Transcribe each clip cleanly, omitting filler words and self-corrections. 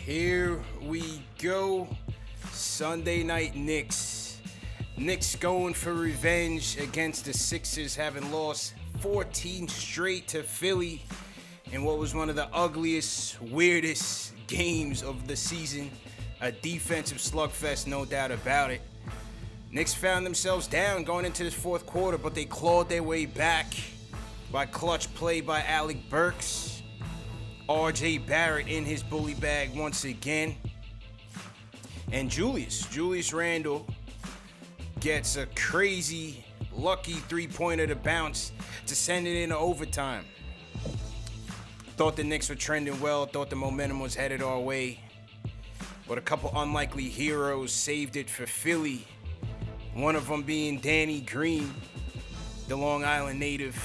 Here we go. Sunday night Knicks. Knicks going for revenge against the Sixers, having lost 14 straight to Philly in what was one of the ugliest, weirdest games of the season. A defensive slugfest, no doubt about it. Knicks found themselves down going into this fourth quarter, but they clawed their way back by clutch play by Alec Burks. RJ Barrett in his bully bag once again. And Julius Randle gets a crazy, lucky three-pointer to bounce to send it into overtime. Thought the Knicks were trending well, thought the momentum was headed our way. But a couple unlikely heroes saved it for Philly. One of them being Danny Green, the Long Island native,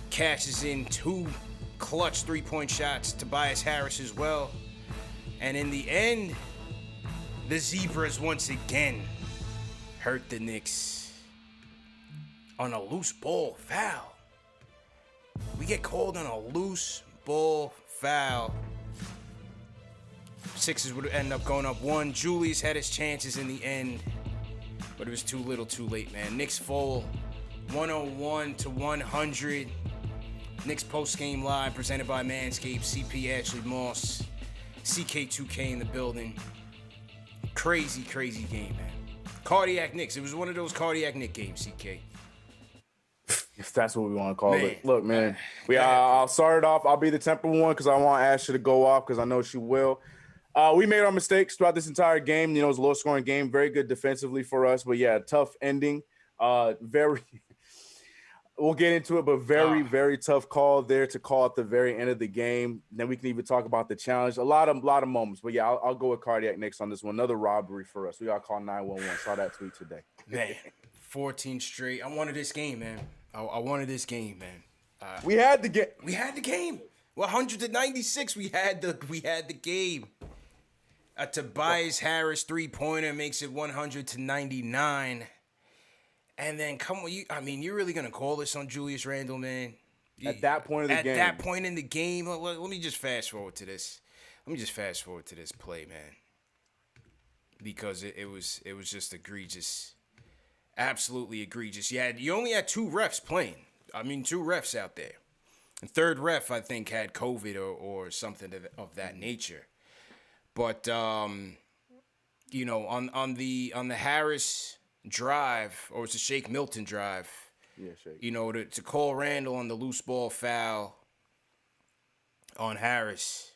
cashes in two clutch three-point shots. Tobias Harris as well. And in the end, the Zebras once again hurt the Knicks on a loose ball foul. We get called on a loose ball foul. Sixers would end up going up one. Julius had his chances in the end, but it was too little too late, man. Knicks fall 101-100. Knicks post-game live presented by Manscaped, CP Ashley Moss, CK2K in the building. Crazy game, man. Cardiac Knicks. It was one of those cardiac Knick games, CK. If that's what we want to call it. Look, man, I'll start it off. I'll be the temper one because I want Ashley to go off because I know she will. We made our mistakes throughout this entire game. You know, it was a low-scoring game. Very good defensively for us. But, yeah, tough ending. We'll get into it, but very tough call there to call at the very end of the game. Then we can even talk about the challenge. A lot of moments. But, yeah, I'll go with Cardiac Knicks on this one. Another robbery for us. We got to call 911. Saw that tweet today. Man, 14 straight. I wanted this game, man. I wanted this game, man. We had the game. We had the game. 196. We had the game. A Tobias Harris three-pointer makes it 100-99. And then you're really gonna call this on Julius Randle, man? At that point of the game. At that point in the game, let me just fast forward to this. Play, man, because it was just egregious, absolutely egregious. You only had two refs playing. Two refs out there. The third ref, I think, had COVID or something of that nature. But on the Harris drive, or it's a Shake Milton drive. Yeah, Shake. To call Randle on the loose ball foul on Harris.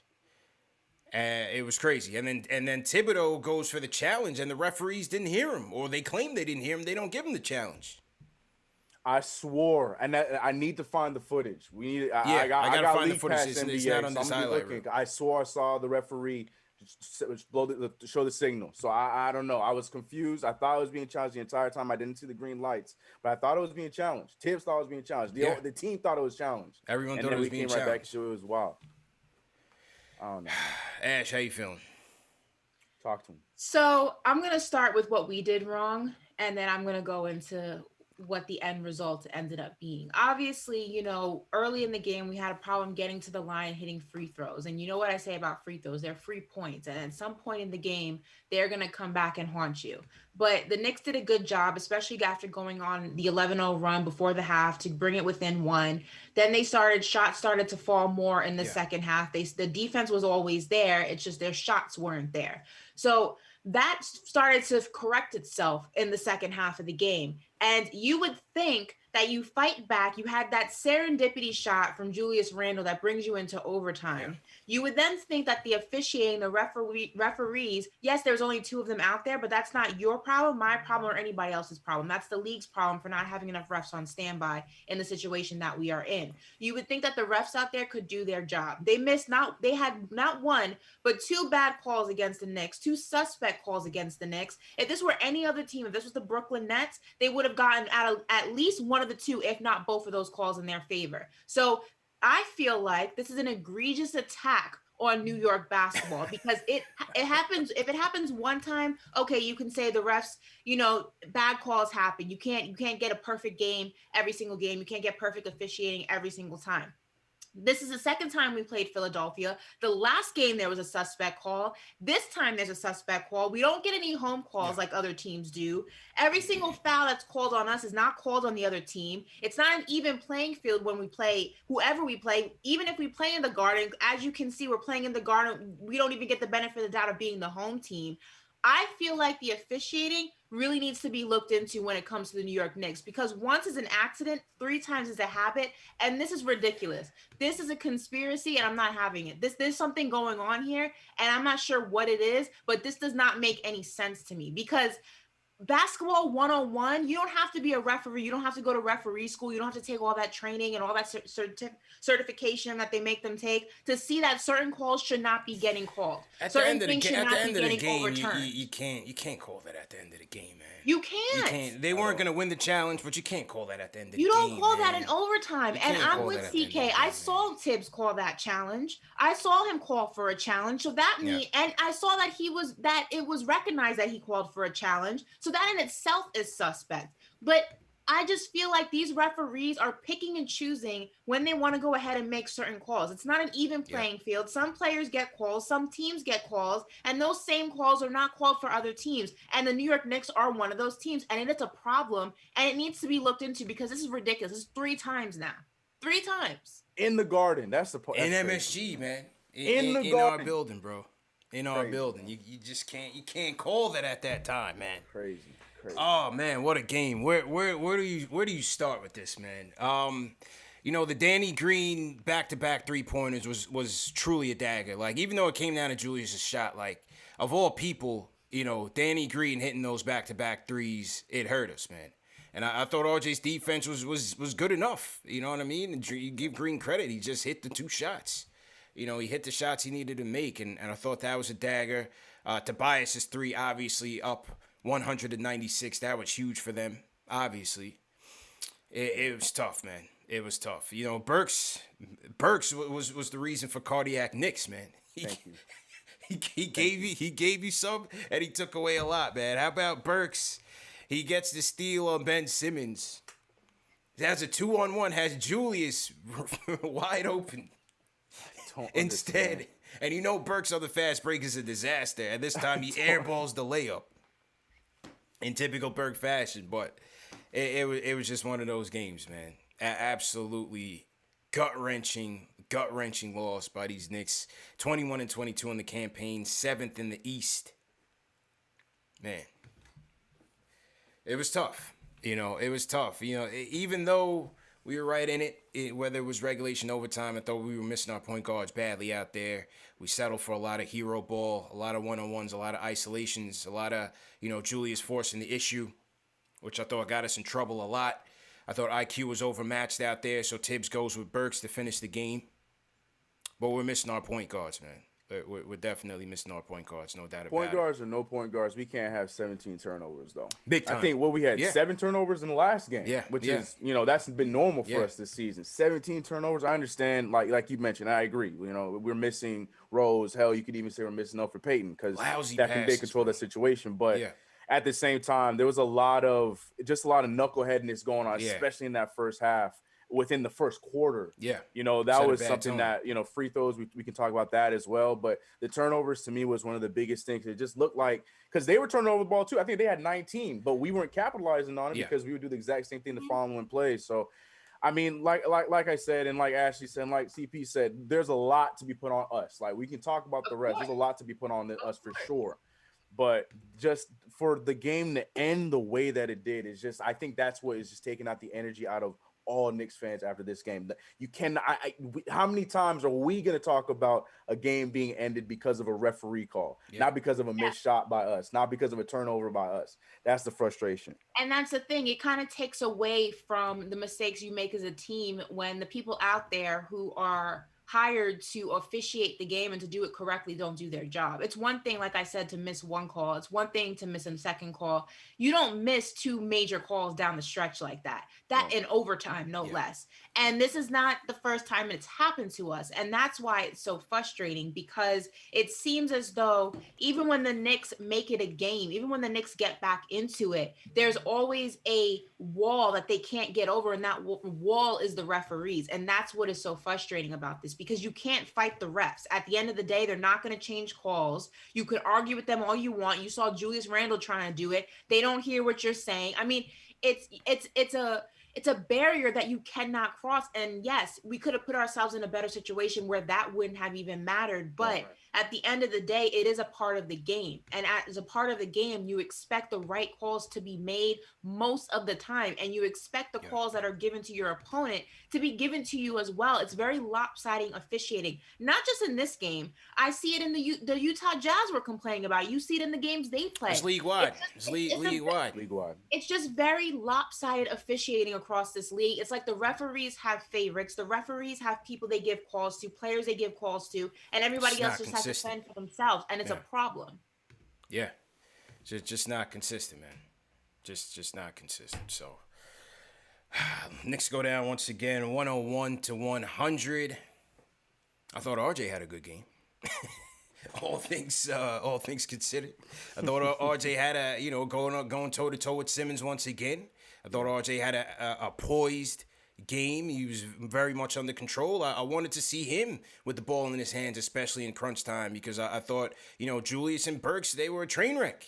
It was crazy. And then Thibodeau goes for the challenge, and the referees didn't hear him, or they claim they didn't hear him. They don't give him the challenge. I swore, and I need to find the footage. I gotta find the footage. It's not on this highlight. I swore I saw the referee show the signal. So I don't know. I was confused. I thought it was being challenged the entire time. I didn't see the green lights, but I thought it was being challenged. Tibbs thought it was being challenged. The team thought it was challenged. Everyone thought it was being challenged. Right back, so it was wild. I don't know. Ash, how you feeling? Talk to him. So I'm going to start with what we did wrong, and then I'm going to go into what the end result ended up being. Obviously, early in the game, we had a problem getting to the line, hitting free throws. And you know what I say about free throws? They're free points. And at some point in the game, they're going to come back and haunt you. But the Knicks did a good job, especially after going on the 11-0 run before the half to bring it within one. Then shots started to fall more in the second half. The defense was always there. It's just their shots weren't there. So that started to correct itself in the second half of the game. And you would think that you fight back. You had that serendipity shot from Julius Randle that brings you into overtime. Yeah. You would then think that the officiating, the referees, yes, there's only two of them out there, but that's not your problem, my problem, or anybody else's problem. That's the league's problem for not having enough refs on standby in the situation that we are in. You would think that the refs out there could do their job. They had not one, but two bad calls against the Knicks, two suspect calls against the Knicks. If this were any other team, if this was the Brooklyn Nets, they would have gotten at least one of the two, if not both of those calls in their favor. So I feel like this is an egregious attack on New York basketball because it happens. If it happens one time, okay, you can say the refs, bad calls happen. You can't get a perfect game every single game. You can't get perfect officiating every single time. This is the second time we played Philadelphia. The last game there was a suspect call. This time there's a suspect call. We don't get any home calls like other teams do. Every single foul that's called on us is not called on the other team. It's not an even playing field when we play whoever we play. Even if we play in the Garden, as you can see, we're playing in the Garden. We don't even get the benefit of the doubt of being the home team. I feel like the officiating really needs to be looked into when it comes to the New York Knicks, because once is an accident, 3 times is a habit, and this is ridiculous. This is a conspiracy, and I'm not having it. There's something going on here, and I'm not sure what it is, but this does not make any sense to me, because basketball 101, you don't have to be a referee. You don't have to go to referee school. You don't have to take all that training and all that certification that they make them take to see that certain calls should not be getting called. At the end of the game, you can't call that at the end of the game, man. You can't. They weren't gonna win the challenge, but you can't call that at the end of the game. You don't call that in overtime. And I'm with CK. I saw Tibbs call that challenge. I saw him call for a challenge. So that and I saw that it was recognized that he called for a challenge. So that in itself is suspect. But I just feel like these referees are picking and choosing when they want to go ahead and make certain calls. It's not an even playing field. Some players get calls, some teams get calls, and those same calls are not called for other teams. And the New York Knicks are one of those teams, and it's a problem, and it needs to be looked into because this is ridiculous. This is 3 times now. 3 times. In the Garden. That's the point. In MSG, man. In our building, bro. In our building. You just can't call that at that time, man. Crazy. Oh man, what a game! Where do you start with this, man? The Danny Green back-to-back 3-pointers was truly a dagger. Like, even though it came down to Julius's shot, like, of all people, Danny Green hitting those back-to-back threes, it hurt us, man. And I thought RJ's defense was good enough. You know what I mean? And you give Green credit; he just hit the 2 shots. He hit the shots he needed to make, and I thought that was a dagger. Tobias's 3, obviously up 196. That was huge for them. Obviously, it was tough, man. It was tough. Burks was the reason for cardiac Knicks, man. Thank you. He gave you some, and he took away a lot, man. How about Burks? He gets the steal on Ben Simmons. That's a 2-on-1. Has Julius wide open instead. And Burks on the fast break is a disaster. And this time he airballs the layup in typical Burke fashion. But it was just one of those games, man. Absolutely gut-wrenching loss by these Knicks. 21-22 in the campaign, 7th in the East. Man, it was tough. It was tough. Even though we were right in it, whether it was regulation, overtime, I thought we were missing our point guards badly out there. We settled for a lot of hero ball, a lot of one-on-ones, a lot of isolations, a lot of, Julius forcing the issue, which I thought got us in trouble a lot. I thought IQ was overmatched out there, so Tibbs goes with Burks to finish the game. But we're missing our point guards, man. We're definitely missing our point guards, no doubt about it. Point guards or no point guards, we can't have 17 turnovers, though. Big time. I think we had 7 turnovers in the last game, which is, that's been normal for us this season. 17 turnovers, I understand, like you mentioned, I agree. We're missing Rose. Hell, you could even say we're missing Elfrid Payton because they control that situation. But at the same time, there was a lot of knuckleheadness going on, especially in that first half. Within the first quarter. That was something that, free throws, we can talk about that as well. But the turnovers to me was one of the biggest things. It just looked like, because they were turning over the ball too. I think they had 19, but we weren't capitalizing on it because we would do the exact same thing the following plays. So, I mean, like I said, and like Ashley said, and like CP said, there's a lot to be put on us. Like, we can talk about the rest. There's a lot to be put on us for sure. But just for the game to end the way that it did is just, I think that's what is just taking out the energy out of all Knicks fans after this game. You can how many times are we going to talk about a game being ended because of a referee call, not because of a missed shot by us, not because of a turnover by us? That's the frustration. And that's the thing. It kind of takes away from the mistakes you make as a team when the people out there who are hired to officiate the game and to do it correctly don't do their job. It's one thing, like I said, to miss one call. It's one thing to miss a second call. You don't miss two major calls down the stretch like that. That in overtime, no less. And this is not the first time it's happened to us. And that's why it's so frustrating, because it seems as though even when the Knicks make it a game, even when the Knicks get back into it, there's always a wall that they can't get over. And that wall is the referees. And that's what is so frustrating about this, because you can't fight the refs. At the end of the day, they're not going to change calls. You could argue with them all you want. You saw Julius Randle trying to do it. They don't hear what you're saying. I mean, it's a barrier that you cannot cross. And yes, we could have put ourselves in a better situation where that wouldn't have even mattered. But at the end of the day, it is a part of the game. And as a part of the game, you expect the right calls to be made most of the time. And you expect the calls that are given to your opponent to be given to you as well. It's very lopsiding officiating, not just in this game. I see it in the Utah Jazz were complaining about. You see it in the games they play. It's league-wide. It's league-wide. It's just very lopsided officiating across this league. It's like the referees have favorites. The referees have people they give calls to, players they give calls to, and everybody else just has to fend for themselves. And it's a problem. Yeah. Just not consistent, man. Just not consistent. So Knicks go down once again, 101-100. I thought RJ had a good game. all things considered. I thought RJ had going toe to toe with Simmons once again. I thought RJ had a poised game. He was very much under control. I wanted to see him with the ball in his hands, especially in crunch time, because I thought, Julius and Burks, they were a train wreck.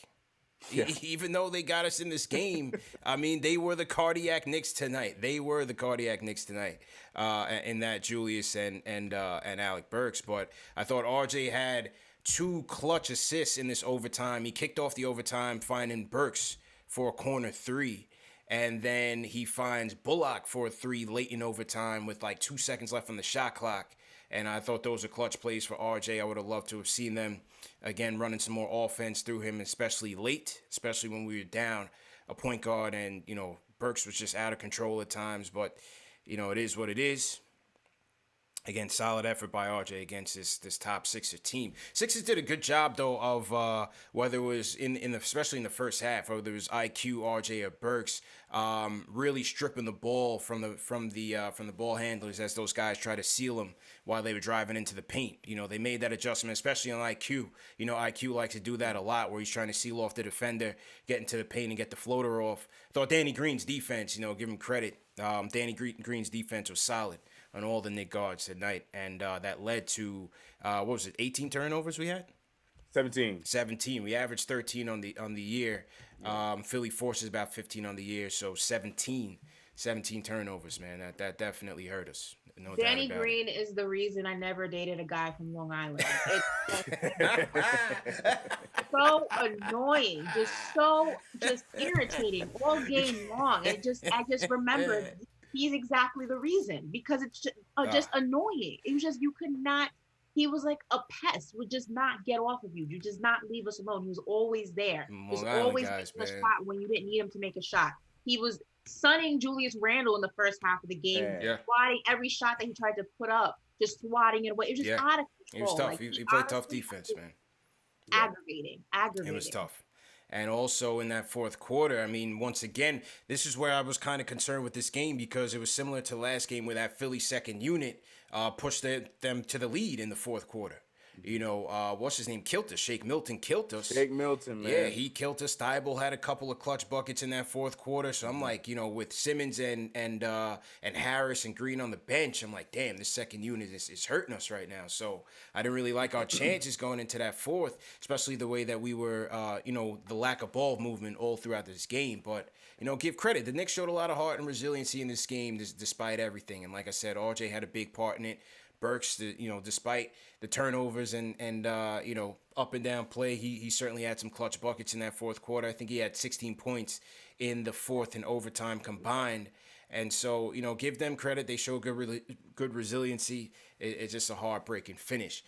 Yeah. Even though they got us in this game, I mean, they were the cardiac Knicks tonight. In that Julius and Alec Burks. But I thought RJ had 2 clutch assists in this overtime. He kicked off the overtime, finding Burks for a corner 3. And then he finds Bullock for a 3 late in overtime with like 2 seconds left on the shot clock. And I thought those are clutch plays for RJ. I would have loved to have seen them, again, running some more offense through him, especially late, especially when we were down a point guard. And, Burks was just out of control at times. But, it is what it is. Again, solid effort by RJ against this top Sixers team. Sixers did a good job, though, of whether it was especially in the first half, whether it was IQ, RJ, or Burks, really stripping the ball from the ball handlers as those guys try to seal them while they were driving into the paint. They made that adjustment, especially on IQ. IQ likes to do that a lot, where he's trying to seal off the defender, get into the paint, and get the floater off. Thought Danny Green's defense, give him credit. Danny Green's defense was solid on all the Knicks guards tonight, and that led to 18 turnovers we had? 17. We averaged 13 on the year. Philly forces about 15 on the year, so 17 turnovers, man. That definitely hurt us. No Danny Green is the reason I never dated a guy from Long Island. It's so annoying, just irritating all game long. I just remembered he's exactly the reason, because it's just annoying. It was just, you could not. He was like a pest, would just not get off of you. You just not leave us alone. He was always there. He was always making a shot when you didn't need him to make a shot. He was sunning Julius Randle in the first half of the game, swatting every shot that he tried to put up, just swatting it away. It was just out of control. He was tough. He played tough defense, man. Aggravating. It was tough. And also in that fourth quarter, I mean, once again, this is where I was kind of concerned with this game, because it was similar to last game where that Philly second unit pushed them to the lead in the fourth quarter. What's his name? Killed us. Shake Milton killed us. Shake Milton, man. Yeah, he killed us. Thibault had a couple of clutch buckets in that fourth quarter. So I'm like, with Simmons and Harris and Green on the bench, I'm like, damn, this second unit is hurting us right now. So I didn't really like our chances going into that fourth, especially the way that we were, the lack of ball movement all throughout this game. But, give credit. The Knicks showed a lot of heart and resiliency in this game despite everything. And like I said, RJ had a big part in it. Burks, despite the turnovers and up and down play, he certainly had some clutch buckets in that fourth quarter. I think he had 16 points in the fourth and overtime combined. And so, give them credit. They showed good resiliency. It's just a heartbreaking finish.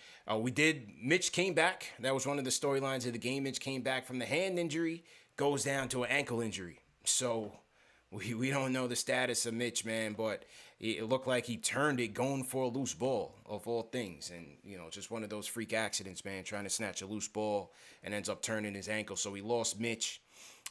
Mitch came back. That was one of the storylines of the game. Mitch came back from the hand injury, goes down to an ankle injury. So We don't know the status of Mitch, man, but it looked like he turned it going for a loose ball of all things. And, just one of those freak accidents, man, trying to snatch a loose ball and ends up turning his ankle. So he lost Mitch.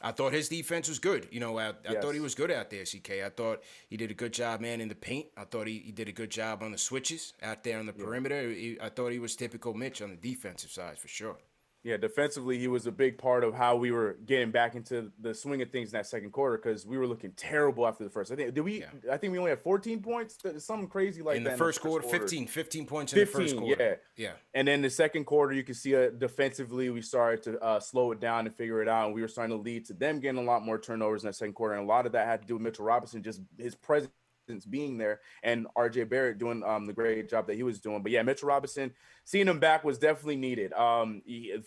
I thought his defense was good. I thought he was good out there, CK. I thought he did a good job, man, in the paint. I thought he did a good job on the switches out there on the perimeter. I thought he was typical Mitch on the defensive side for sure. Yeah, defensively, he was a big part of how we were getting back into the swing of things in that second quarter because we were looking terrible after the first. I think we only had 14 points, something crazy like in that. The first quarter, 15 points in the first quarter. Yeah. And then the second quarter, you can see defensively, we started to slow it down and figure it out, and we were starting to lead to them getting a lot more turnovers in that second quarter. And a lot of that had to do with Mitchell Robinson, just his presence being there, and RJ Barrett doing the great job that he was doing. But yeah, Mitchell Robinson, seeing him back was definitely needed.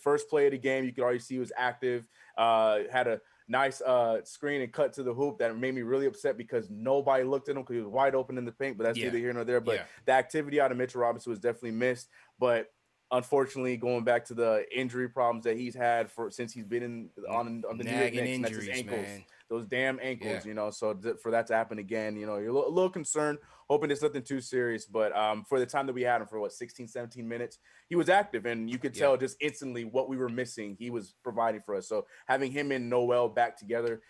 First play of the game, you could already see he was active, had a nice screen and cut to the hoop that made me really upset because nobody looked at him because he was wide open in the paint, but that's neither here nor there. But the activity out of Mitchell Robinson was definitely missed. But unfortunately, going back to the injury problems that he's had since he's been on the New York Knicks, and that's his ankles. Man. Those damn ankles, so for that to happen again, you're a little concerned, hoping it's nothing too serious. But for the time that we had him for 16, 17 minutes, he was active, and you could tell just instantly what we were missing. He was providing for us. So having him and Noel back together,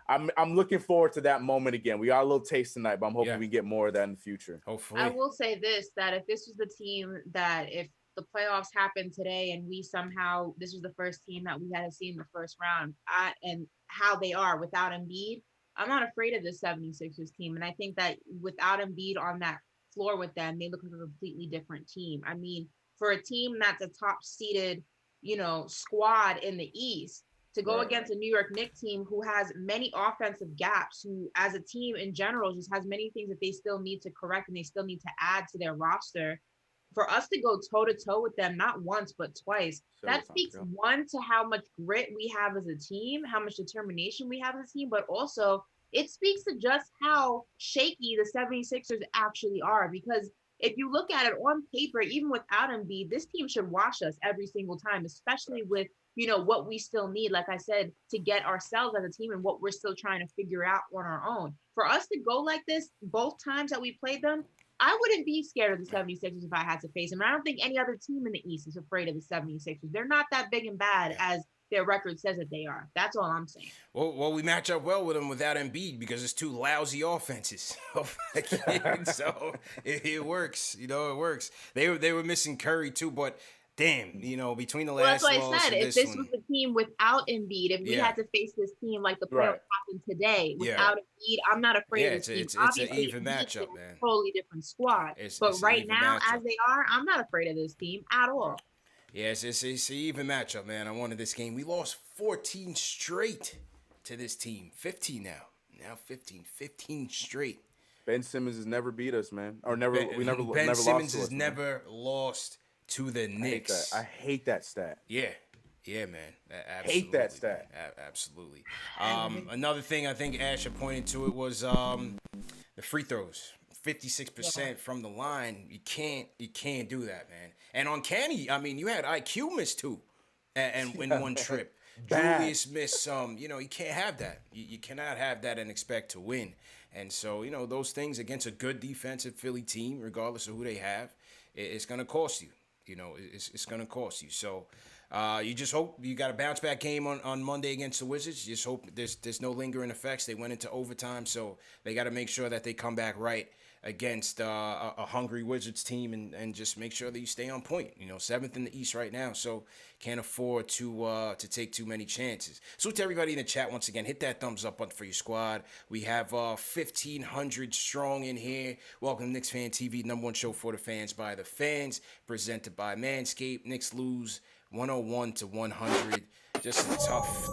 I'm looking forward to that moment again. We got a little taste tonight, but I'm hoping we get more of that in the future. Hopefully. I will say this, that if this was the team that if the playoffs happened today and this was the first team that we had to see in the first round, and how they are without Embiid, I'm not afraid of the 76ers team. And I think that without Embiid on that floor with them, they look like a completely different team. I mean, for a team that's a top seeded, squad in the East, to go against a New York Knicks team who has many offensive gaps, who as a team in general just has many things that they still need to correct and they still need to add to their roster. For us to go toe-to-toe with them, not once, but twice, that speaks, one, to how much grit we have as a team, how much determination we have as a team, but also it speaks to just how shaky the 76ers actually are. Because if you look at it on paper, even without Embiid, this team should wash us every single time, especially with, what we still need, like I said, to get ourselves as a team and what we're still trying to figure out on our own. For us to go like this both times that we played them, I wouldn't be scared of the 76ers if I had to face them. I don't think any other team in the East is afraid of the 76ers. They're not that big and bad as their record says that they are. That's all I'm saying. Well, we match up well with them without Embiid because it's two lousy offenses. So it works. It works. They were missing Curry too, but damn, between the last that's what I said. If this was a team without Embiid, if we had to face this team like the playoffs happened today without Embiid, I'm not afraid of this team. It's an even matchup, man. Totally different squad. But right now, as they are, I'm not afraid of this team at all. Yes, it's an even matchup, man. I wanted this game. We lost 14 straight to this team. 15 now. Now 15 straight. Ben Simmons has never beat us, man. Or never. Ben Simmons has never lost to the Knicks. I hate that stat. Yeah, man. Absolutely. Hate that stat. Absolutely. Another thing I think Asher pointed to it was the free throws. 56% from the line. You can't do that, man. And on Canny, I mean, you had IQ miss too, and in one trip. Julius missed some. You can't have that. You cannot have that and expect to win. And so, those things against a good defensive Philly team, regardless of who they have, it's going to cost you. It's going to cost you. So you just hope you got a bounce back game on Monday against the Wizards. You just hope there's no lingering effects. They went into overtime, so they got to make sure that they come back right against a hungry Wizards team and just make sure that you stay on point. 7th in the East right now, so can't afford to take too many chances. So to everybody in the chat, once again, hit that thumbs up button for your squad. We have 1,500 strong in here. Welcome to Knicks Fan TV, number one show for the fans by the fans, presented by Manscaped. Knicks lose 101-100. Just a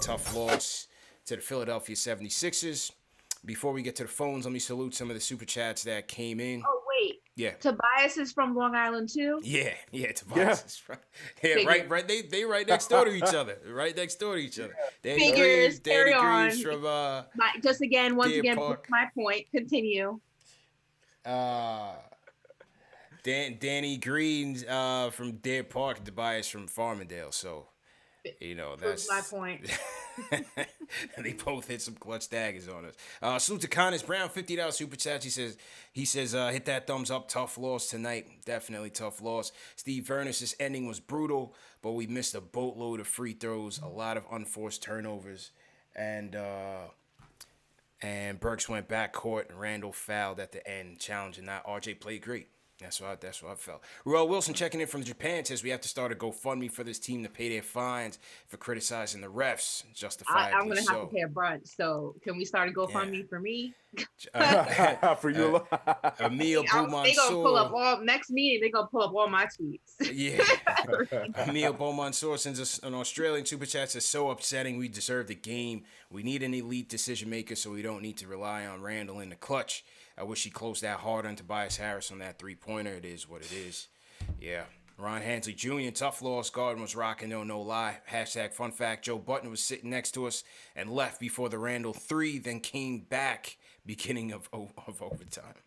tough loss to the Philadelphia 76ers. Before we get to the phones, let me salute some of the super chats that came in. Oh, wait. Yeah. Tobias is from Long Island, too? Yeah, Tobias is from... Yeah, right. They right next door to each other. Figures, carry on. From, once again, my point. Continue. Danny Green from Deer Park, Tobias from Farmingdale. So, that's... my point. They both hit some clutch daggers on us. Salute to Connors Brown, $50 super chat. He says, hit that thumbs up. Tough loss tonight. Definitely tough loss. Steve Furness's ending was brutal, but we missed a boatload of free throws, a lot of unforced turnovers, and Burks went backcourt and Randle fouled at the end, challenging that. RJ played great. That's what I felt. Ruel Wilson checking in from Japan says we have to start a GoFundMe for this team to pay their fines for criticizing the refs, justifiably. I'm gonna have to pay a brunch. So can we start a GoFundMe for me? For you, Emil Beaumansour. They gonna pull up all next meeting. They gonna pull up all my tweets. Yeah. Emil Beaumansour sends us an Australian super chat. Says so upsetting. We deserve the game. We need an elite decision maker, so we don't need to rely on Randle in the clutch. I wish he closed out harder on Tobias Harris on that three-pointer. It is what it is. Yeah. Ron Hansley Jr., tough loss. Garden was rocking, no lie. Hashtag fun fact, Joe Button was sitting next to us and left before the Randle three, then came back beginning of overtime.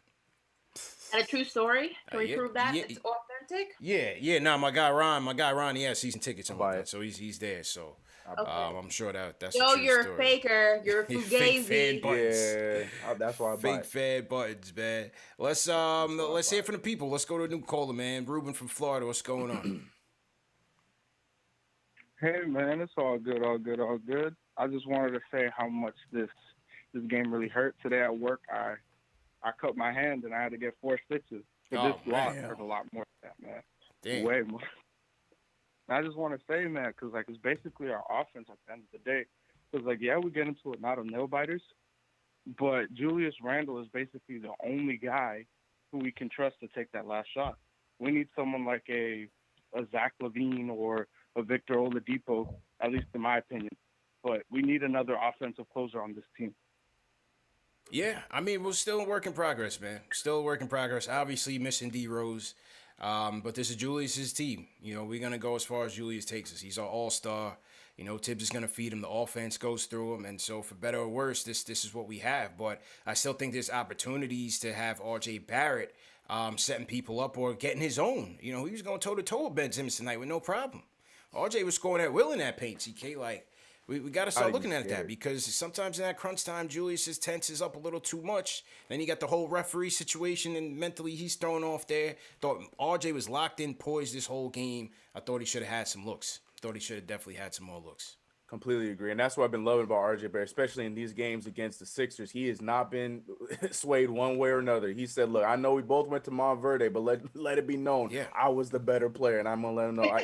And a true story? Can we prove that? It's authentic? Yeah. No, my guy Ron, he has season tickets and whatnot, so he's there, so... Okay. I'm sure that's Yo, a true you're story. A faker. You're a fugazi. Fake fan buttons. Yeah, that's why I buy Fake fan buttons, man. Let's hear from the people. Let's go to a new caller, man. Ruben from Florida. What's going on? Hey, man, it's all good. I just wanted to say how much this game really hurt. Today at work, I cut my hand and I had to get 4 stitches. But this loss hurt a lot more than that, man. Damn. Way more. I just want to say, man, because, it's basically our offense at the end of the day. Because, we get into it, not on nail-biters, but Julius Randle is basically the only guy who we can trust to take that last shot. We need someone like a Zach LaVine or a Victor Oladipo, at least in my opinion. But we need another offensive closer on this team. Yeah, I mean, we're still a work in progress, man. Still a work in progress. Obviously, missing D Rose. But this is Julius's team. We're going to go as far as Julius takes us. He's our all-star. Tibbs is going to feed him. The offense goes through him. And so for better or worse, this is what we have. But I still think there's opportunities to have RJ Barrett setting people up or getting his own. He was going toe-to-toe with Ben Simmons tonight with no problem. RJ was scoring at will in that paint, CK. We got to start looking at that because sometimes in that crunch time, Julius tenses up a little too much. Then you got the whole referee situation, and mentally he's thrown off there. Thought RJ was locked in, poised this whole game. I thought he should have had some looks. Thought he should have definitely had some more looks. Completely agree. And that's what I've been loving about RJ Barrett, especially in these games against the Sixers. He has not been swayed one way or another. He said, look, I know we both went to Montverde, but let it be known I was the better player, and I'm going to let him know.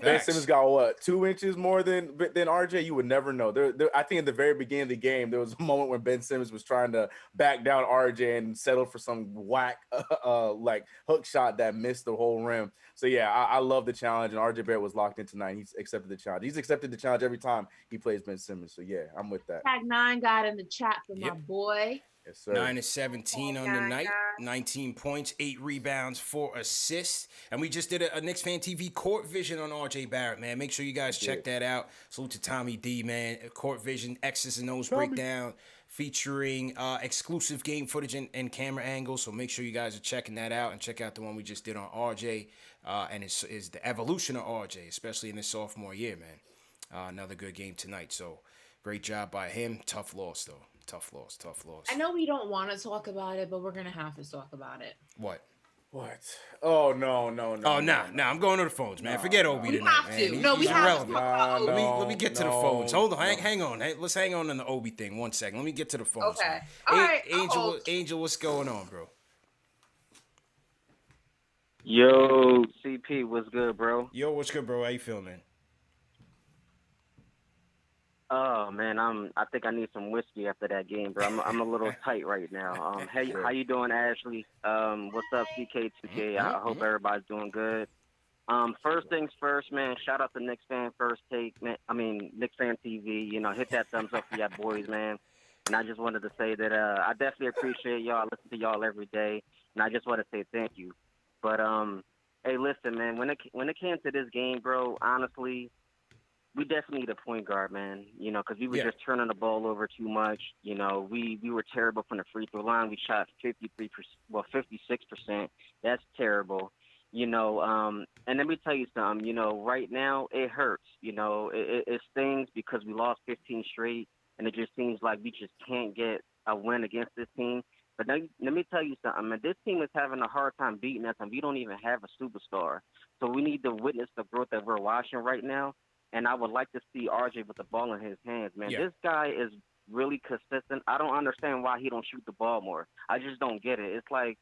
Ben Simmons got, 2 inches more than RJ? You would never know. I think at the very beginning of the game, there was a moment when Ben Simmons was trying to back down RJ and settle for some whack hook shot that missed the whole rim. So, I love the challenge, and RJ Barrett was locked in tonight. He's accepted the challenge. He's accepted the challenge every time he plays Ben Simmons. So, I'm with that. Tag 9 got in the chat for my boy. Yes, sir. 9-17 on the night. 19 points, 8 rebounds, 4 assists. And we just did a Knicks Fan TV court vision on RJ Barrett, man. Make sure you guys check that out. Salute to Tommy D, man. Court vision, X's and O's breakdown, featuring exclusive game footage and camera angles. So make sure you guys are checking that out and check out the one we just did on RJ. And it's the evolution of RJ, especially in his sophomore year, man. Another good game tonight. So great job by him. Tough loss, though. Tough loss. I know we don't want to talk about it, but we're going to have to talk about it. What? Oh, no. Oh, nah. I'm going to the phones, man. Forget Obi tonight, man. We have to. Let me get to the phones. Hold on. Hang on. Hey, let's hang on the Obi thing 1 second. Let me get to the phones. Okay. All right. Angel, what's going on, bro? Yo, CP, what's good, bro? Yo, what's good, bro? How you feeling, man? Oh man, I think I need some whiskey after that game, bro. I'm a little tight right now. Hey, how you doing, Ashley? What's up, CK2K? I hope everybody's doing good. First things first, man. Shout out to Knicks Fan First Take, man. I mean, Knicks Fan TV. Hit that thumbs up for y'all boys, man. And I just wanted to say that I definitely appreciate y'all. I listen to y'all every day, and I just want to say thank you. But hey, listen, man. When it came to this game, bro, honestly, we definitely need a point guard, man, because we were just turning the ball over too much. We were terrible from the free throw line. We shot 56%. That's terrible. And let me tell you something, right now it hurts, it stings because we lost 15 straight, and it just seems like we just can't get a win against this team. But now, let me tell you something, man. This team is having a hard time beating us, and we don't even have a superstar. So we need to witness the growth that we're watching right now. And I would like to see RJ with the ball in his hands, man. Yeah. This guy is really consistent. I don't understand why he don't shoot the ball more. I just don't get it. It's like,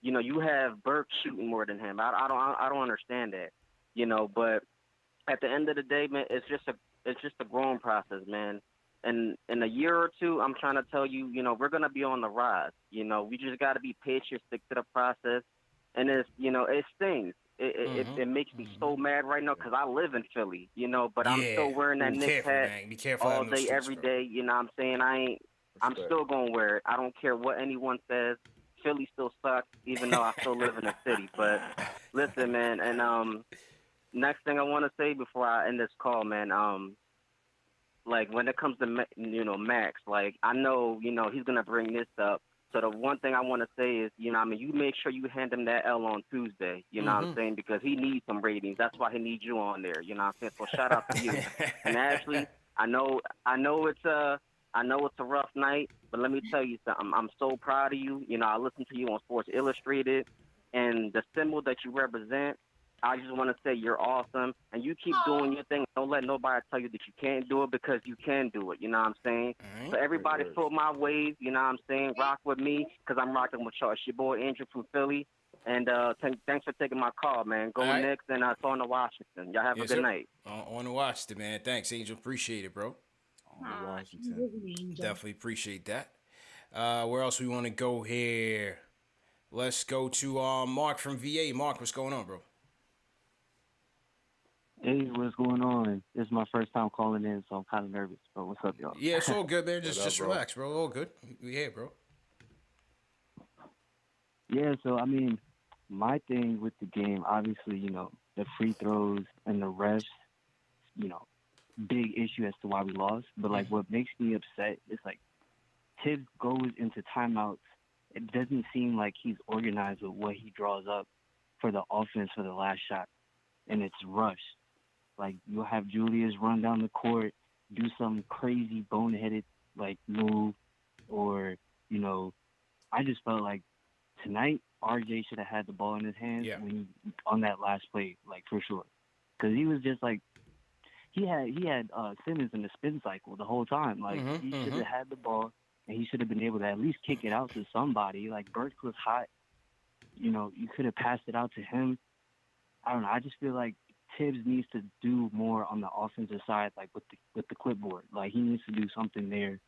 you have Burke shooting more than him. I don't understand that. But at the end of the day, man, it's just a growing process, man. And in a year or two, I'm trying to tell you, we're gonna be on the rise. We just got to be patient, stick to the process, and it stings. It makes me so mad right now because I live in Philly, but I'm still wearing that Knicks hat Be careful all day, every day. You know what I'm saying? I'm still gonna wear it. I don't care what anyone says. Philly still sucks, even though I still live in the city. But listen, man, and next thing I want to say before I end this call, man, like when it comes to Max, like I know he's gonna bring this up. So the one thing I want to say is, you make sure you hand him that L on Tuesday. You know what I'm saying? Because he needs some ratings. That's why he needs you on there. You know what I'm saying? So shout out to you. And Ashley, I know it's a rough night, but let me tell you something. I'm so proud of you. I listen to you on Sports Illustrated, and the symbol that you represent, I just want to say you're awesome, and you keep doing your thing. Don't let nobody tell you that you can't do it, because you can do it. You know what I'm saying? Right. So everybody float my wave. You know what I'm saying? Rock with me, because I'm rocking with y'all. It's your boy Andrew from Philly, and thanks for taking my call, man. Go Knicks, and it's on to Washington. Y'all have a good night. On to Washington, man. Thanks, Angel. Appreciate it, bro. Washington. Definitely appreciate that. Where else we want to go here? Let's go to Mark from VA. Mark, what's going on, bro? Hey, what's going on? This is my first time calling in, so I'm kind of nervous. But what's up, y'all? Yeah, it's all good, man. Just bro? relax, bro. All good. We here, bro. Yeah, so, my thing with the game, obviously, the free throws and the refs, big issue as to why we lost. But, what makes me upset is, Tibbs goes into timeouts. It doesn't seem like he's organized with what he draws up for the offense for the last shot, and it's rushed. You'll have Julius run down the court, do some crazy boneheaded, move, or, I just felt like tonight RJ should have had the ball in his hands on that last play, for sure. Because he was just, he had Simmons in the spin cycle the whole time. He should have had the ball, and he should have been able to at least kick it out to somebody. Burke was hot. You could have passed it out to him. I don't know. I just feel like Tibbs needs to do more on the offensive side, with the clipboard. He needs to do something there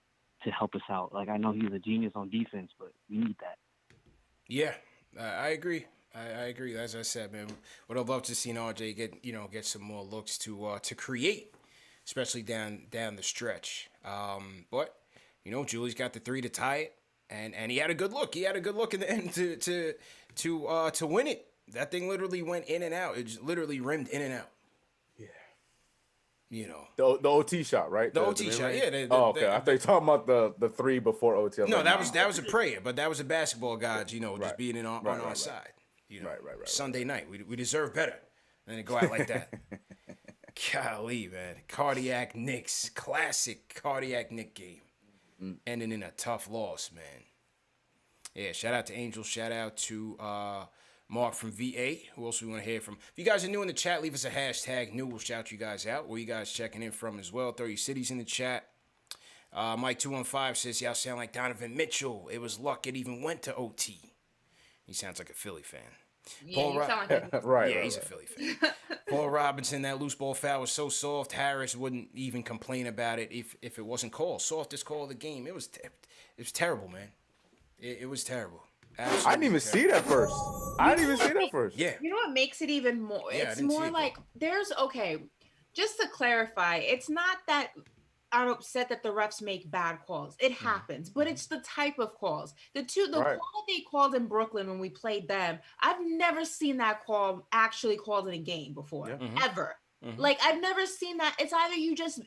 to help us out. I know he's a genius on defense, but we need that. Yeah, I agree. I agree. As I said, man, would have loved to see RJ get some more looks to create, especially down the stretch. But Julie's got the three to tie it, and he had a good look. He had a good look in the end to win it. That thing literally went in and out. It just literally rimmed in and out. Yeah. The OT shot, right? The OT shot, yeah. Okay. I thought you were talking about the three before OT. No, that was a prayer, but that was a basketball gods, just being on our side. Right. Sunday night, we deserve better than to go out like that. Golly, man. Cardiac Knicks, classic cardiac Knick game. Ending in a tough loss, man. Yeah, shout out to Angel. Shout out to Mark from VA. Who else we want to hear from? If you guys are new in the chat, leave us a hashtag new. We'll shout you guys out. Where you guys checking in from as well? Throw your cities in the chat. Mike215 says, y'all sound like Donovan Mitchell. It was luck it even went to OT. He sounds like a Philly fan. Yeah, Paul sound like he's a Philly fan. Paul Robinson, that loose ball foul was so soft, Harris wouldn't even complain about it if it wasn't called. Softest call of the game. It was terrible, man. It was terrible. Absolutely I didn't even see that first. Yeah. You know what makes it even more? Yeah, It's more like just to clarify, it's not that I'm upset that the refs make bad calls. It happens, but it's the type of calls. The call that they called in Brooklyn when we played them, I've never seen that call actually called in a game before, ever. Like, I've never seen that. It's either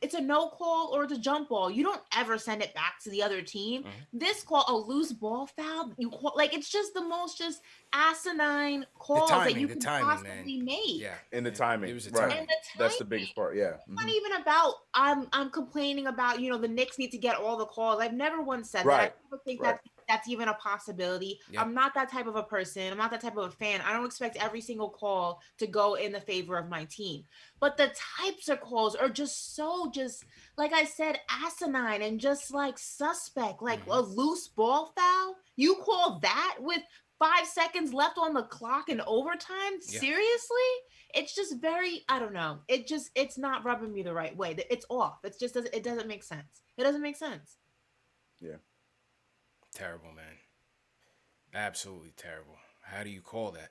it's a no call or it's a jump ball. You don't ever send it back to the other team. This call, a loose ball foul, you call, like, it's just the most just asinine calls that you can possibly make. Yeah. And the timing. It was the right. timing. That's the biggest part. Yeah. It's not even about I'm complaining about, the Knicks need to get all the calls. I've never once said that. I never think that's even a possibility. Yep. I'm not that type of a person. I'm not that type of a fan. I don't expect every single call to go in the favor of my team. But the types of calls are just like I said, asinine and just like suspect, like a loose ball foul. You call that with 5 seconds left on the clock in overtime? Yeah. Seriously? It's just very, I don't know. It's not rubbing me the right way. It's off. It doesn't make sense. It doesn't make sense. Yeah. Terrible, man. Absolutely terrible. How do you call that?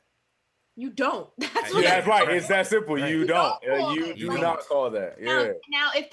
You don't. That's right. It's that simple. You don't. You do not call that. Yeah. Now, if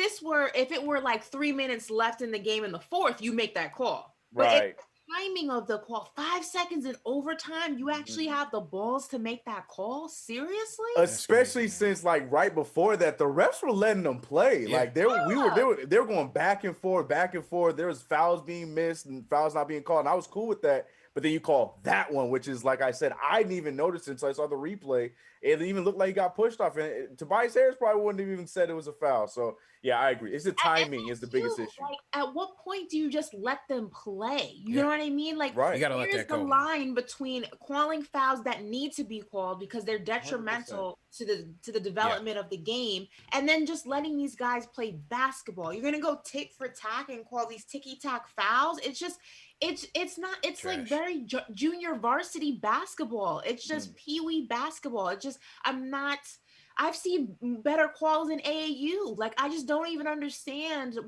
it were like 3 minutes left in the game in the fourth, you make that call. But right. Timing of the call, 5 seconds in overtime, you actually have the balls to make that call? Seriously? Especially since like right before that, the refs were letting them play. Yeah. Like they were going back and forth. There was fouls being missed and fouls not being called. And I was cool with that. But then you call that one, which is, like I said, I didn't even notice it until I saw the replay. It even looked like he got pushed off. And Tobias Harris probably wouldn't have even said it was a foul. So, yeah, I agree. It's the timing is the biggest issue. Like, at what point do you just let them play? You know what I mean? Like, you gotta let that go. Here's the line between calling fouls that need to be called because they're detrimental 100%. to the development of the game, and then just letting these guys play basketball. You're going to go tick for tack and call these ticky-tack fouls? It's just... It's not, it's trash. Like very junior varsity basketball. It's just peewee basketball. It's just, I've seen better calls in AAU. Like, I just don't even understand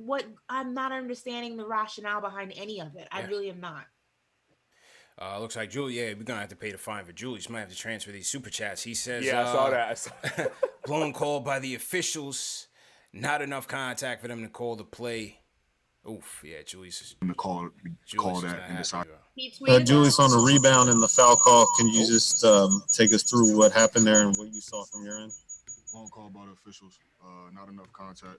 I'm not understanding the rationale behind any of it. I really am not. Looks like we're going to have to pay the fine for Julius. Might have to transfer these super chats. He says, I saw that. Blown call by the officials. Not enough contact for them to call the play. Oof, yeah, Julius is going to call that and decide. Julius on the rebound and the foul call. Can you just take us through what happened there and what you saw from your end? Long call by the officials. Not enough contact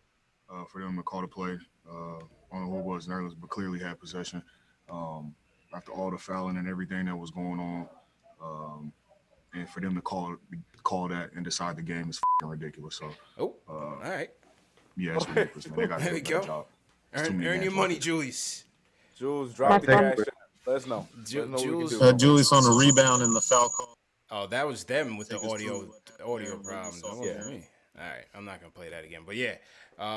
for them to call the play. I don't know who it was, Nerlens, but clearly had possession. After all the fouling and everything that was going on, and for them to call that and decide the game is ridiculous. So, all right. Yeah, it's ridiculous, man. They got to do a better job. Earn your money, Julius. Jules, drop the cash. Let us know. Julius on the rebound and the foul call. Oh, that was them with the audio problem. That wasn't me. All right, I'm not gonna play that again. But yeah,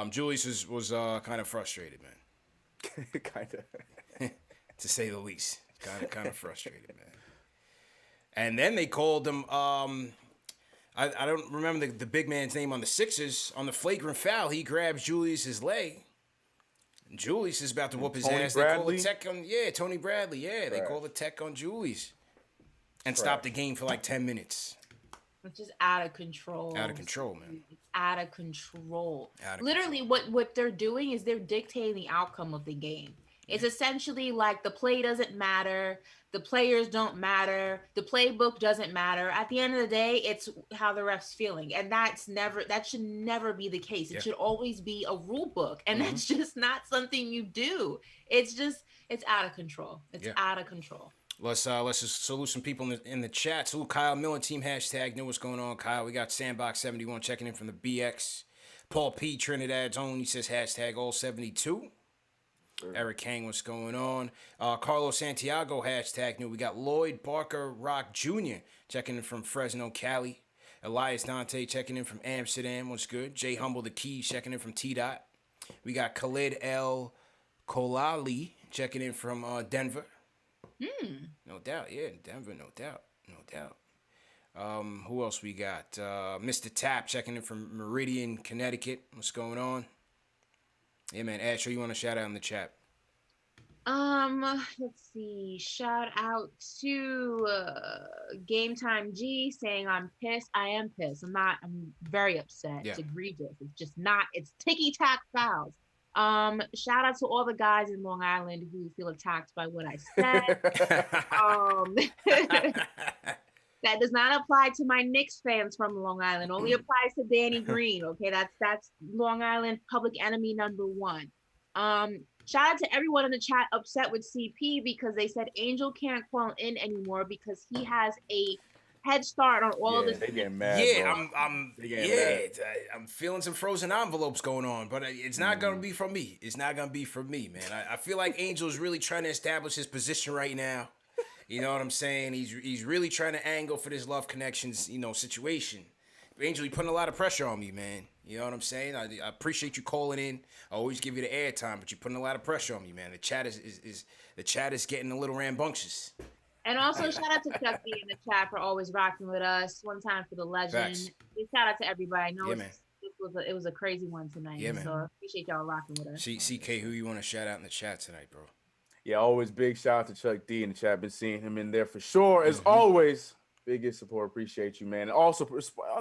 Julius was kind of frustrated, man. Kind of, to say the least. Kind of frustrated, man. And then they called him. I don't remember the big man's name on the Sixers. On the flagrant foul, he grabs Julius's leg. Julius is about to whoop his ass. Bradley? They call the tech on, Tony Bradley. Yeah, they call the tech on Julius. And stop the game for like 10 minutes. Which is out of control. Out of control, man. Out of control. Literally, what they're doing is they're dictating the outcome of the game. It's essentially like the play doesn't matter. The players don't matter. The playbook doesn't matter. At the end of the day, it's how the ref's feeling. And that should never be the case. It should always be a rule book. And that's just not something you do. It's out of control. It's out of control. Let's just salute some people in the chat. Salute Kyle Miller, team hashtag. Know what's going on, Kyle. We got Sandbox71 checking in from the BX. Paul P, Trinidad's own. He says hashtag all 72. Eric Kang, what's going on? Carlos Santiago, hashtag new. We got Lloyd Barker Rock Jr. checking in from Fresno, Cali. Elias Dante checking in from Amsterdam. What's good? Jay Humble the Keys checking in from T-Dot. We got Khalid El Kolali checking in from Denver. No doubt. Yeah, Denver, no doubt. Who else we got? Mr. Tap checking in from Meridian, Connecticut. What's going on? Yeah, man. Asher, you want to shout out in the chat? Let's see. Shout out to Game Time G saying I'm pissed. I am pissed. I'm very upset. Yeah. It's egregious. It's just not. It's ticky-tack fouls. Shout out to all the guys in Long Island who feel attacked by what I said. That does not apply to my Knicks fans from Long Island. Only applies to Danny Green. Okay, that's Long Island public enemy number one. Shout out to everyone in the chat upset with CP because they said Angel can't call in anymore because he has a head start on all of this. They getting mad. Yeah, Mad. I'm feeling some frozen envelopes going on, but it's not gonna be from me. It's not gonna be from me, man. I feel like Angel's really trying to establish his position right now. You know what I'm saying? He's really trying to angle for this love connections, situation. Angel, you putting a lot of pressure on me, man. You know what I'm saying? I appreciate you calling in. I always give you the airtime, but you're putting a lot of pressure on me, man. The chat is getting a little rambunctious. And also shout out to Chuck D in the chat for always rocking with us. One time for the legend. Facts. Shout out to everybody. I know Yeah, man. it was a crazy one tonight. Yeah, man. So I appreciate y'all rocking with us. CK, who you want to shout out in the chat tonight, bro? Yeah, always big shout out to Chuck D in the chat. Been seeing him in there for sure. As always, biggest support. Appreciate you, man. And also,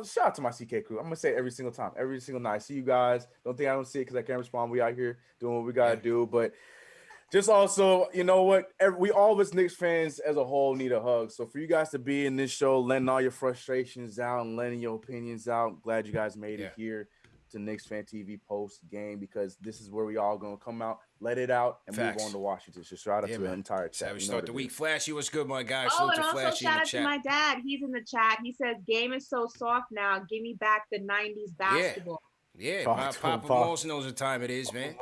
shout out to my CK crew. I'm going to say it every single time, every single night. See you guys. Don't think I don't see it because I can't respond. We out here doing what we got to do. But just also, you know what? We all of us Knicks fans as a whole need a hug. So for you guys to be in this show, letting all your frustrations out and letting your opinions out, glad you guys made it here to KnicksFanTV post game because this is where we all going to come out, let it out, and move on to Washington. So shout out to the entire chat. How we start the week. Flashy, what's good, my guy? Oh, and also shout out to my dad. He's in the chat. He says, game is so soft now. Give me back the 90s basketball. Yeah, Papa Moss knows what time it is, man.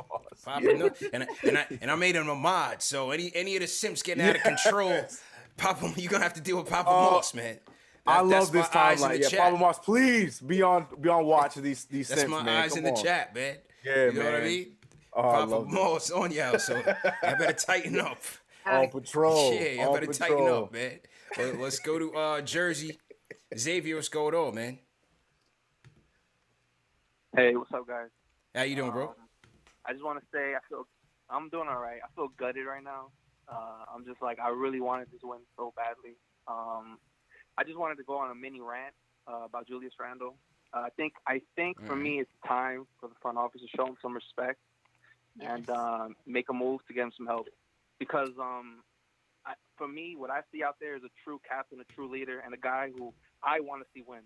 Papa knows. And I made him a mod, so any of the simps getting out of control, Papa, you're going to have to deal with Papa Moss, man. I love this timeline. Yeah, Papa Moss, please be on watch of these That's simps, my man. eyes in the chat, man. Yeah, you know man. what I mean? Oh, Papa Moss on y'all, so I better tighten up. On patrol. Yeah, y'all better tighten up, man. Let's go to Jersey. Xavier, what's going on, man? Hey, what's up, guys? How you doing, bro? I just want to say I'm doing all right. I feel gutted right now. I'm just like I really wanted this win so badly. I just wanted to go on a mini rant about Julius Randle. I think for me it's time for the front office to show him some respect and make a move to get him some help. Because for me, what I see out there is a true captain, a true leader, and a guy who I want to see win.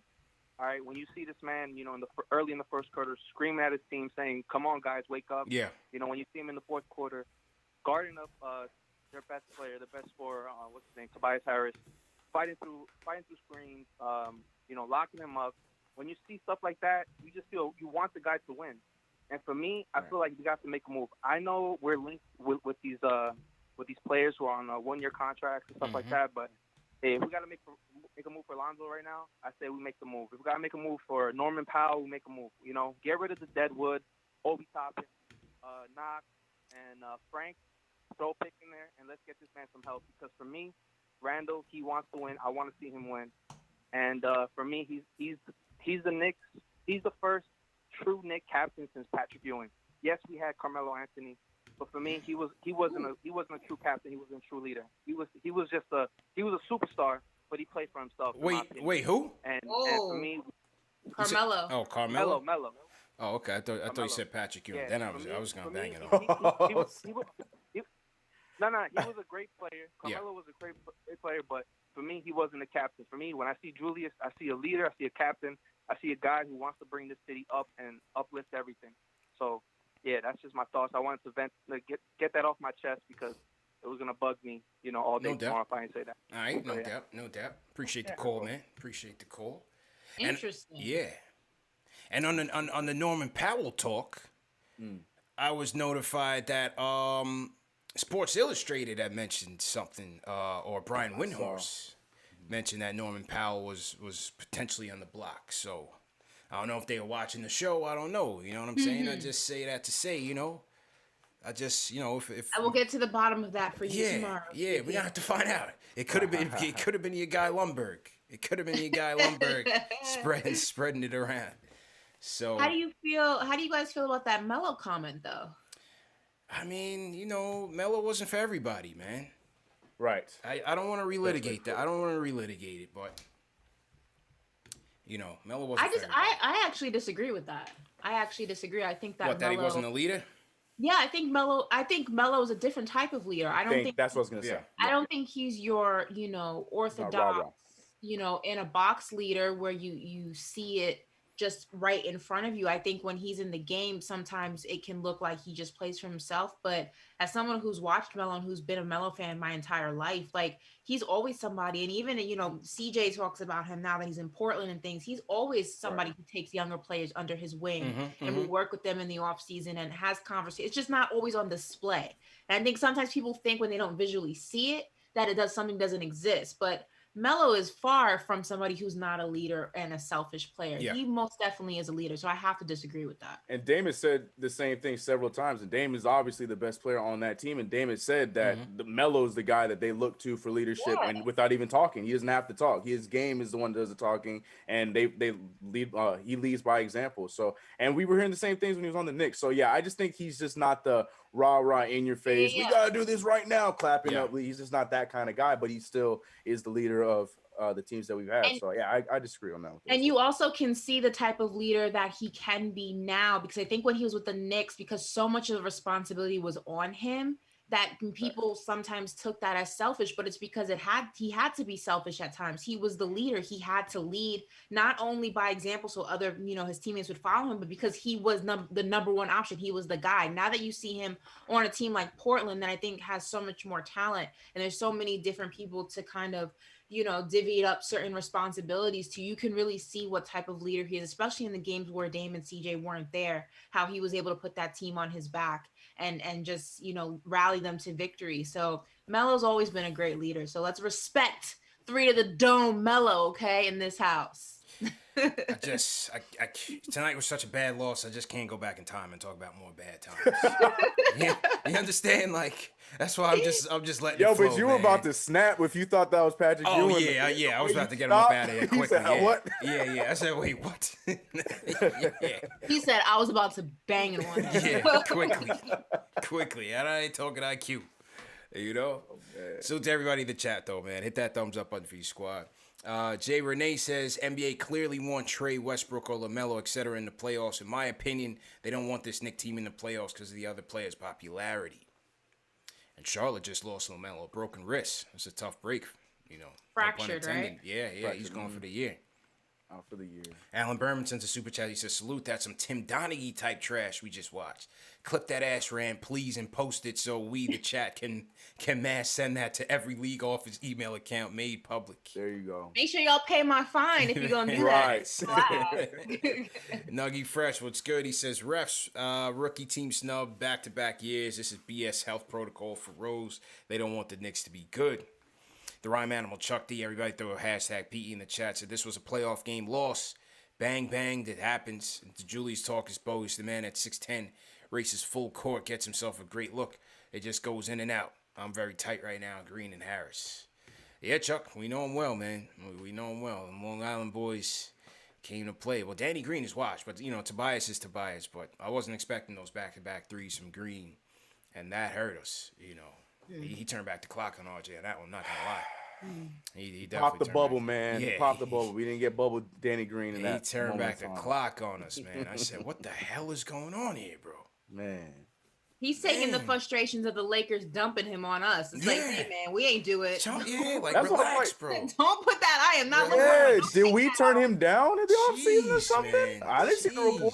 All right, when you see this man, early in the first quarter, screaming at his team, saying, "Come on, guys, wake up!" Yeah. When you see him in the fourth quarter, guarding up their best player, the best scorer, what's his name, Tobias Harris, fighting through screens, locking him up. When you see stuff like that, you just feel you want the guy to win. And for me, I feel like we got to make a move. I know we're linked with these players who are on 1-year contracts and stuff like that, but hey, if we got to make a move for Lonzo right now, I say we make the move. If we got to make a move for Norman Powell, we make a move. Get rid of the Deadwood, Obi Toppin, Knox, and Frank. Throw a pick in there, and let's get this man some help. Because for me, Randle, he wants to win. I want to see him win. And for me, he's the Knicks. He's the first true Knicks captain since Patrick Ewing. Yes, we had Carmelo Anthony, but for me, he wasn't a true captain. He wasn't a true leader. He was a superstar, but he played for himself. Wait, who? And for me, Carmelo. Carmelo. Melo. Oh, okay. I thought you said Patrick Ewing. Yeah, then I was gonna bang it on. on. He was a great player. Carmelo was a great player, but for me, he wasn't a captain. For me, when I see Julius, I see a leader, I see a captain, I see a guy who wants to bring this city up and uplift everything. So, yeah, that's just my thoughts. I wanted to get that off my chest because it was gonna bug me, all day tomorrow if I didn't say that. All right, no doubt. Appreciate the call, man. Appreciate the call. Interesting. And on the Norman Powell talk, I was notified that Sports Illustrated had mentioned something, or Brian Windhorst mentioned that Norman Powell was potentially on the block. So I don't know if they were watching the show. I don't know. You know what I'm saying? I just say that to say, I just, if I will get to the bottom of that for you tomorrow. Yeah, we're gonna have to find out. It could have been your guy Lumberg. It could have been your guy Lumberg spreading it around. So how do you guys feel about that Melo comment though? I mean, Melo wasn't for everybody, man. Right. I don't want to relitigate that. I don't want to relitigate it, but Melo wasn't. I actually disagree with that. I think that that he wasn't a leader. Yeah, I think Melo is a different type of leader. I don't think that's what I was gonna say. I don't think he's your orthodox in a box leader where you see it just right in front of you. I think when he's in the game, sometimes it can look like he just plays for himself. But as someone who's watched Melo and who's been a Melo fan my entire life, like he's always somebody. And even, CJ talks about him now that he's in Portland and things. He's always somebody who takes younger players under his wing and will work with them in the off season and has conversations. It's just not always on display. And I think sometimes people think when they don't visually see it, that something doesn't exist. But Melo is far from somebody who's not a leader and a selfish player. Yeah. He most definitely is a leader, so I have to disagree with that. And Damon said the same thing several times. And Damon is obviously the best player on that team. And Damon said that the Melo is the guy that they look to for leadership, and without even talking, he doesn't have to talk. His game is the one that does the talking, and they lead. He leads by example. So, and we were hearing the same things when he was on the Knicks. So yeah, I just think he's just not the rah in your face. We gotta do this right now, clapping up. He's just not that kind of guy. But he still is the leader of the teams that we've had. So yeah, I disagree on that. And you also can see the type of leader that he can be now, because I think when he was with the Knicks, because so much of the responsibility was on him, that people sometimes took that as selfish, but it's because he had to be selfish at times. He was the leader. He had to lead not only by example, so other, his teammates would follow him, but because he was the number one option. He was the guy. Now that you see him on a team like Portland, that I think has so much more talent, and there's so many different people to kind of, divvy up certain responsibilities to, you can really see what type of leader he is, especially in the games where Dame and CJ weren't there, how he was able to put that team on his back and just, rally them to victory. So Melo's always been a great leader. So let's respect 3 to the dome Melo, okay, in this house. Tonight was such a bad loss. I just can't go back in time and talk about more bad times. You understand? Like, that's why I'm just letting it flow, but you were about to snap if you thought that was Patrick Ewing. Yeah. I was about to get him up out of here quickly. Said, what? Yeah. I said, wait, what? He said, I was about to bang in one. Quickly. I ain't talking IQ. So to everybody in the chat, though, man, hit that thumbs up button for your squad. Jay Renee says, NBA clearly want Trey, Westbrook, or LaMelo, etc. in the playoffs. In my opinion, they don't want this Knicks team in the playoffs because of the other players' popularity. And Charlotte just lost LaMelo, a broken wrist. It's a tough break, Fractured, right? Yeah, he's gone for the year. Out for the year. Alan Berman sends a super chat. He says, salute, that's some Tim Donaghy type trash we just watched. Clip that ass ran, please, and post it so we, the chat, can mass send that to every league office email account made public. There you go. Make sure y'all pay my fine if you're going to do right. that. Nuggy Fresh, what's good? He says, refs, rookie team snub back-to-back years. This is BS health protocol for Rose. They don't want the Knicks to be good. The Rhyme Animal Chuck D, everybody throw a hashtag PE in the chat. Said this was a playoff game loss. Bang, bang, that happens. And to Julius talk is bogus. The man at 6'10", races full court, gets himself a great look. It just goes in and out. I'm very tight right now, Green and Harris. Yeah, Chuck, we know him well, man. We know him well. The Long Island boys came to play. Well, Danny Green is washed, but, Tobias is Tobias. But I wasn't expecting those back-to-back threes from Green, and that hurt us, He turned back the clock on RJ on that one, not gonna lie. He popped the bubble, man. He popped the bubble. We didn't get bubble Danny Green in that. He turned back the clock on us, man. I said, what the hell is going on here, bro? Man. He's taking the frustrations of the Lakers dumping him on us. It's like, hey, man, we ain't do it. Relax, bro. Don't put that. I am not looking. Did we turn him down in the offseason or something? Man. I didn't see the report.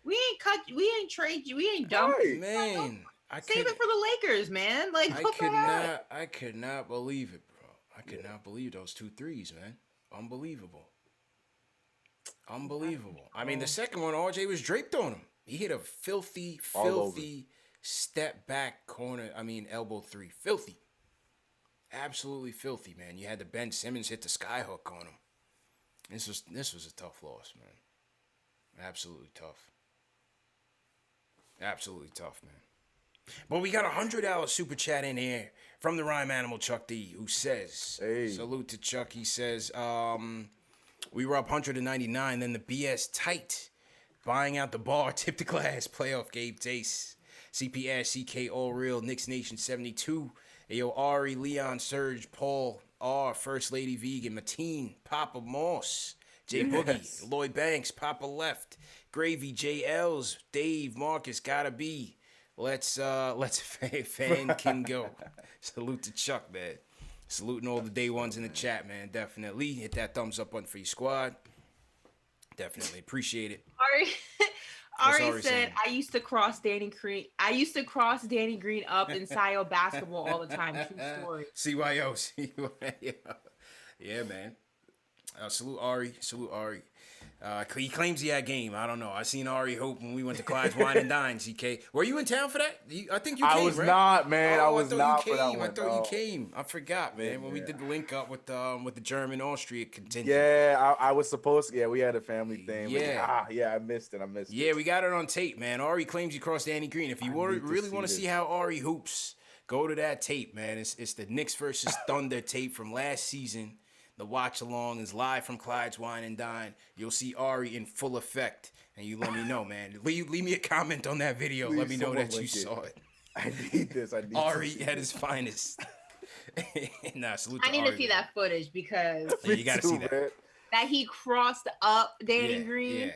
We ain't cut. We ain't trade you. We ain't dumped you, man. Save it for the Lakers, man. Like, I could not believe it, bro. I could not believe those 2 threes, man. Unbelievable. I mean, the second one, RJ was draped on him. He hit a filthy step back corner. Elbow 3. Filthy. Absolutely filthy, man. You had the Ben Simmons hit the skyhook on him. This was a tough loss, man. Absolutely tough. Absolutely tough, man. But we got a $100 super chat in here from the Rhyme Animal Chuck D, who says, salute to Chuck. He says, we were up 199, then the BS tight. Buying out the bar, tip the glass, playoff Gabe Tace. CP Ash, CK All Real, Knicks Nation 72. Ayo, Ari, Leon, Serge, Paul, R, First Lady Vegan, Mateen, Papa Moss, Jay Boogie, Lloyd Banks, Papa Left, Gravy, JLs, Dave, Marcus, Gotta Be. Let's fan can go. Salute to Chuck, man. Saluting all the day ones in the chat, man. Definitely hit that thumbs up button for your squad. Definitely appreciate it. Ari said, "I used to cross Danny Green. I used to cross Danny Green up in SIO basketball all the time. True story." CYO. Yeah, man. Salute Ari. He claims he had game. I don't know. I seen Ari Hope when we went to Clyde's Wine and Dine. CK, were you in town for that? I think you came. I was right? not, man. Oh, I was not you for that came. one. I thought you came. I forgot, man. When we did the link up with the German Austria contingent. Yeah, I was supposed to. Yeah, we had a family thing. Yeah. I missed it. Yeah, we got it on tape, man. Ari claims you crossed Danny Green. If you really want to see how Ari hoops, go to that tape, man. It's the Knicks versus Thunder tape from last season. The watch along is live from Clyde's Wine and Dine. You'll see Ari in full effect, and you let me know, man. Leave me a comment on that video. Let me know that you saw it. I need this. Ari at his finest. Salute to I need Ari, to see that footage because you gotta see that. That he crossed up Danny Green.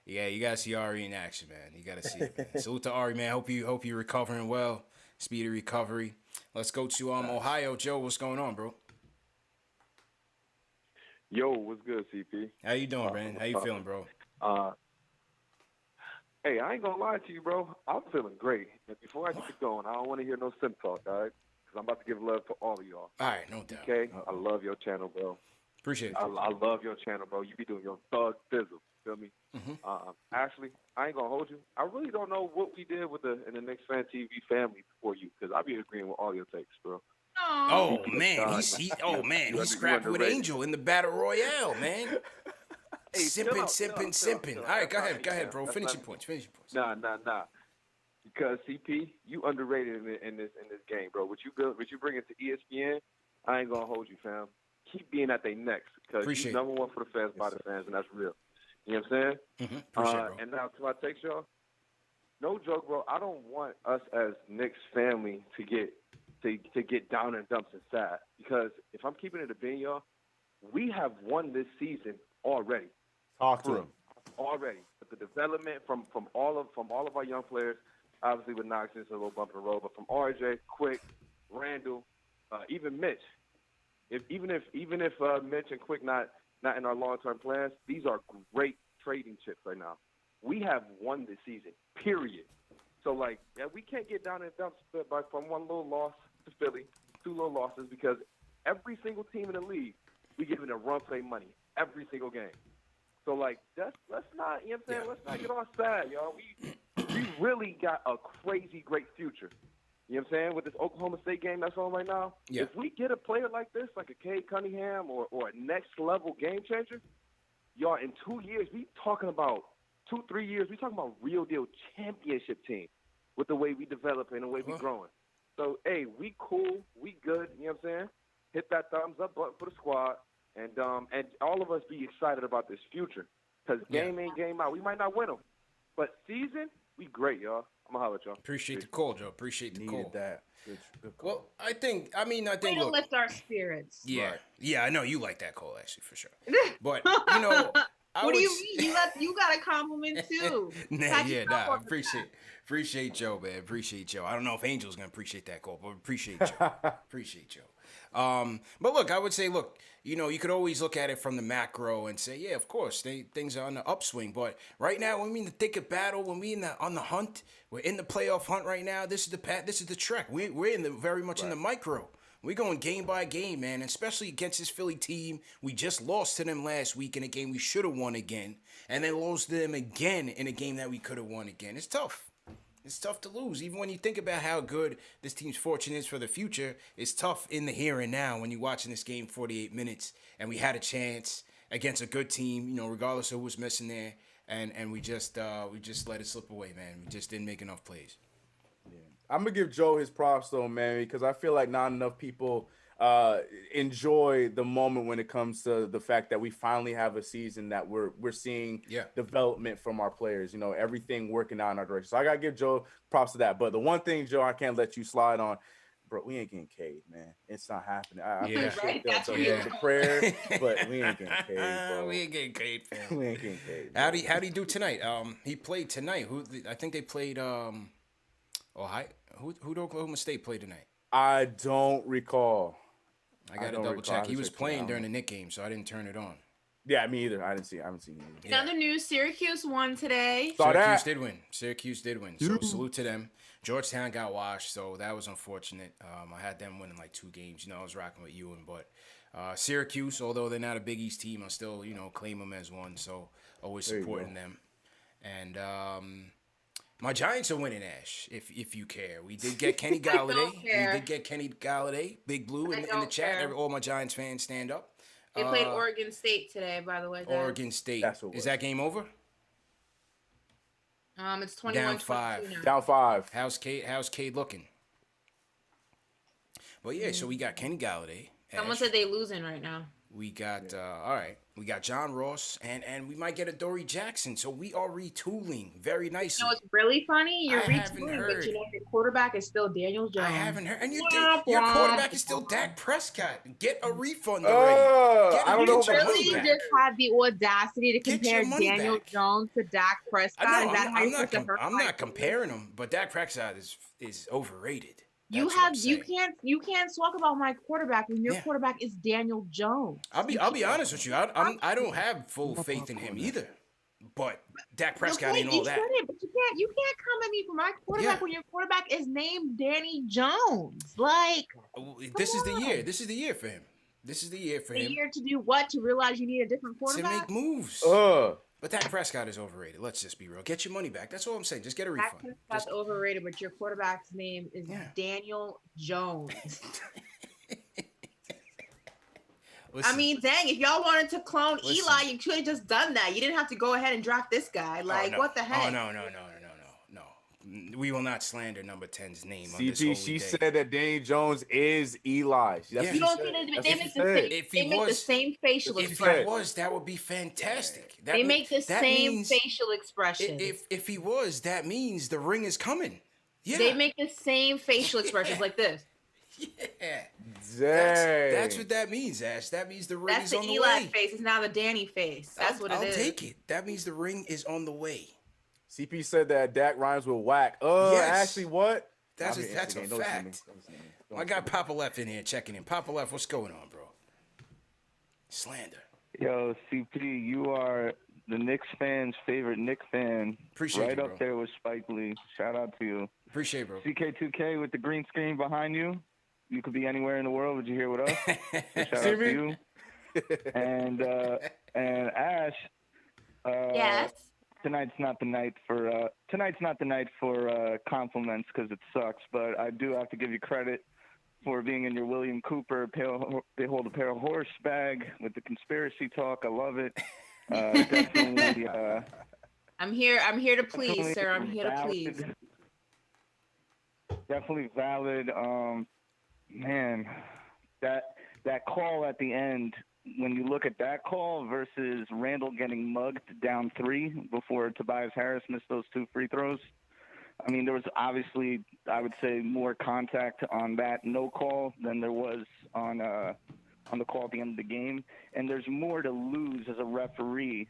Yeah, you gotta see Ari in action, man. You gotta see it, man. Salute to Ari, man. Hope you're recovering well. Speedy recovery. Let's go to Ohio. Joe, what's going on, bro? Yo, what's good, CP? How you doing, man? How you feeling, bro? Hey, I ain't gonna lie to you, bro. I'm feeling great. And before I get going, I don't want to hear no simp talk, all right? Because I'm about to give love to all of y'all. All right, no doubt. Okay? I love your channel, bro. Appreciate it. I love your channel, bro. You be doing your thug fizzle. Feel me? Ashley, I ain't gonna hold you. I really don't know what we did with in the KnicksFanTV family before you, because I be agreeing with all your takes, bro. Oh man, he's scrapping with Angel in the Battle Royale, man. Hey, simping. All right, go ahead, bro. Finish your points. Nah. Because CP, you underrated in this game, bro. What you bring it to ESPN, I ain't gonna hold you, fam. Keep being at their necks, because you're number one for the fans, by the fans, and that's real. You know what I'm saying? Appreciate it, bro. And now to my takes, y'all. No joke, bro. I don't want us as Knicks family to get down and dumps and sad, because if I'm keeping it a bean, y'all, we have won this season already. Talk to him. Already, with the development from all of our young players, obviously with Knox, it's a little bump in the road, but from RJ, Quick, Randle, even Mitch. Even if Mitch and Quick not in our long-term plans, these are great trading chips right now. We have won this season, period. So, we can't get down in dumps from one little loss to Philly, 2 little losses, because every single team in the league, we giving a run play money every single game. So, let's not, you know what I'm saying? Let's not get all sad, y'all. We really got a crazy great future. You know what I'm saying? With this Oklahoma State game that's on right now, if we get a player like this, like a Cade Cunningham or a next-level game changer, y'all, in 2 years, we talking about 2-3 years, we talking about real deal championship team with the way we develop and the way we growing. So, hey, we cool, we good, you know what I'm saying? Hit that thumbs up button for the squad, and all of us be excited about this future, because game in, game out, we might not win them, but season, we great, y'all. I'm gonna holler at y'all. Appreciate the call, Joe. Appreciate the call. That. Good call. Well, I think. Way to lift our spirits. Yeah. I know you like that call, actually, for sure. But what do you mean? You got a compliment too. Appreciate Joe, man. Appreciate Joe. I don't know if Angel's gonna appreciate that call, but appreciate Joe. Appreciate Joe. But look, I would say, you could always look at it from the macro and say, yeah, of course, things are on the upswing. But right now, when we in the thick of battle, when we on the hunt, we're in the playoff hunt right now. This is the trek. We're very much in the micro. We're going game by game, man, especially against this Philly team. We just lost to them last week in a game we should have won again, and then lost to them again in a game that we could have won again. It's tough. It's tough to lose. Even when you think about how good this team's fortune is for the future, it's tough in the here and now when you're watching this game 48 minutes and we had a chance against a good team, regardless of who was missing there, and we just let it slip away, man. We just didn't make enough plays. Yeah. I'm going to give Joe his props, though, man, because I feel like not enough people enjoy the moment when it comes to the fact that we finally have a season that we're seeing development from our players, everything working out in our direction. So I got to give Joe props to that. But the one thing, Joe, I can't let you slide on, bro, we ain't getting Cade, man. It's not happening. I appreciate the prayer, but we ain't getting Cade, bro. We ain't getting Cade, fam. We ain't getting Cade. How'd he do tonight? He played tonight. I think they played Ohio. Who did Oklahoma State play tonight? I don't recall. I got to double check. He was playing during the Knicks game, so I didn't turn it on. Yeah, me either. I haven't seen it either. In other news, Syracuse won today. Syracuse did win. So salute to them. Georgetown got washed, so that was unfortunate. I had them winning like 2 games. You know, I was rocking with Ewan, but Syracuse, although they're not a Big East team, I still, claim them as one. So always supporting them. And my Giants are winning, Ash, if you care. We did get Kenny Galladay. Big Blue in the chat. All my Giants fans stand up. They played Oregon State today, by the way. Guys. Oregon State. Is that game over? It's 21-22 down 5. now. Down 5. How's Cade looking? Well, yeah. So we got Kenny Galladay. Someone said they losing right now. We got all right. We got John Ross, and we might get a Dory Jackson. So we are retooling very nicely. You know, it's really funny. You're retooling, but your quarterback is still Daniel Jones. I haven't heard. And your quarterback is still Dak Prescott. Get a refund already. I don't know. Really, just had the audacity to compare Daniel Jones to Dak Prescott. I'm not comparing them, but Dak Prescott is overrated. You can't talk about my quarterback when your quarterback is Daniel Jones. I'll be honest with you. I don't have full faith in him either. But Dak Prescott ain't all that. But you can't come at me for my quarterback when your quarterback is named Danny Jones. Like, this is the year. This is the year for him. The year to do what? To realize you need a different quarterback? To make moves. But Dak Prescott is overrated. Let's just be real. Get your money back. That's all I'm saying. Just get a refund. Dak Prescott's overrated, but your quarterback's name is Daniel Jones. I mean, dang, if y'all wanted to clone Eli, you could have just done that. You didn't have to go ahead and draft this guy. Like, what the heck? Oh, no. We will not slander number 10's name on this CP, holy she day. said that Danny Jones is Eli. You don't think they make the same facial expression. If he was, that would be fantastic. They make the same facial expression. If he was, that means the ring is coming. Yeah. They make the same facial expressions like this. Yeah. Dang. That's what that means, Ash. That means the ring is on the way. That's the Eli face. It's now the Danny face. That's what it is. I'll take it. That means the ring is on the way. CP said that Dak rhymes with whack. Actually, what? That's a fact. I got Papa Left in here checking in. Papa Left, what's going on, bro? Slander. Yo, CP, you are the Knicks fans' favorite Knicks fan. Appreciate right you, up there with Spike Lee. Shout out to you. Appreciate it, bro. CK2K with the green screen behind you. You could be anywhere in the world, but you're here with us. So shout out to you. And Ash. Yes. Tonight's not the night for compliments because it sucks, but I do have to give you credit for being in your William Cooper they hold a pair of horse bag with the conspiracy talk. I love it. Definitely. I'm here to please, sir. I'm here to please. Definitely valid. Man, that call at the end. When you look at that call versus Randle getting mugged down 3 before Tobias Harris missed those 2 free throws, I mean, there was obviously, I would say, more contact on that no call than there was on the call at the end of the game. And there's more to lose as a referee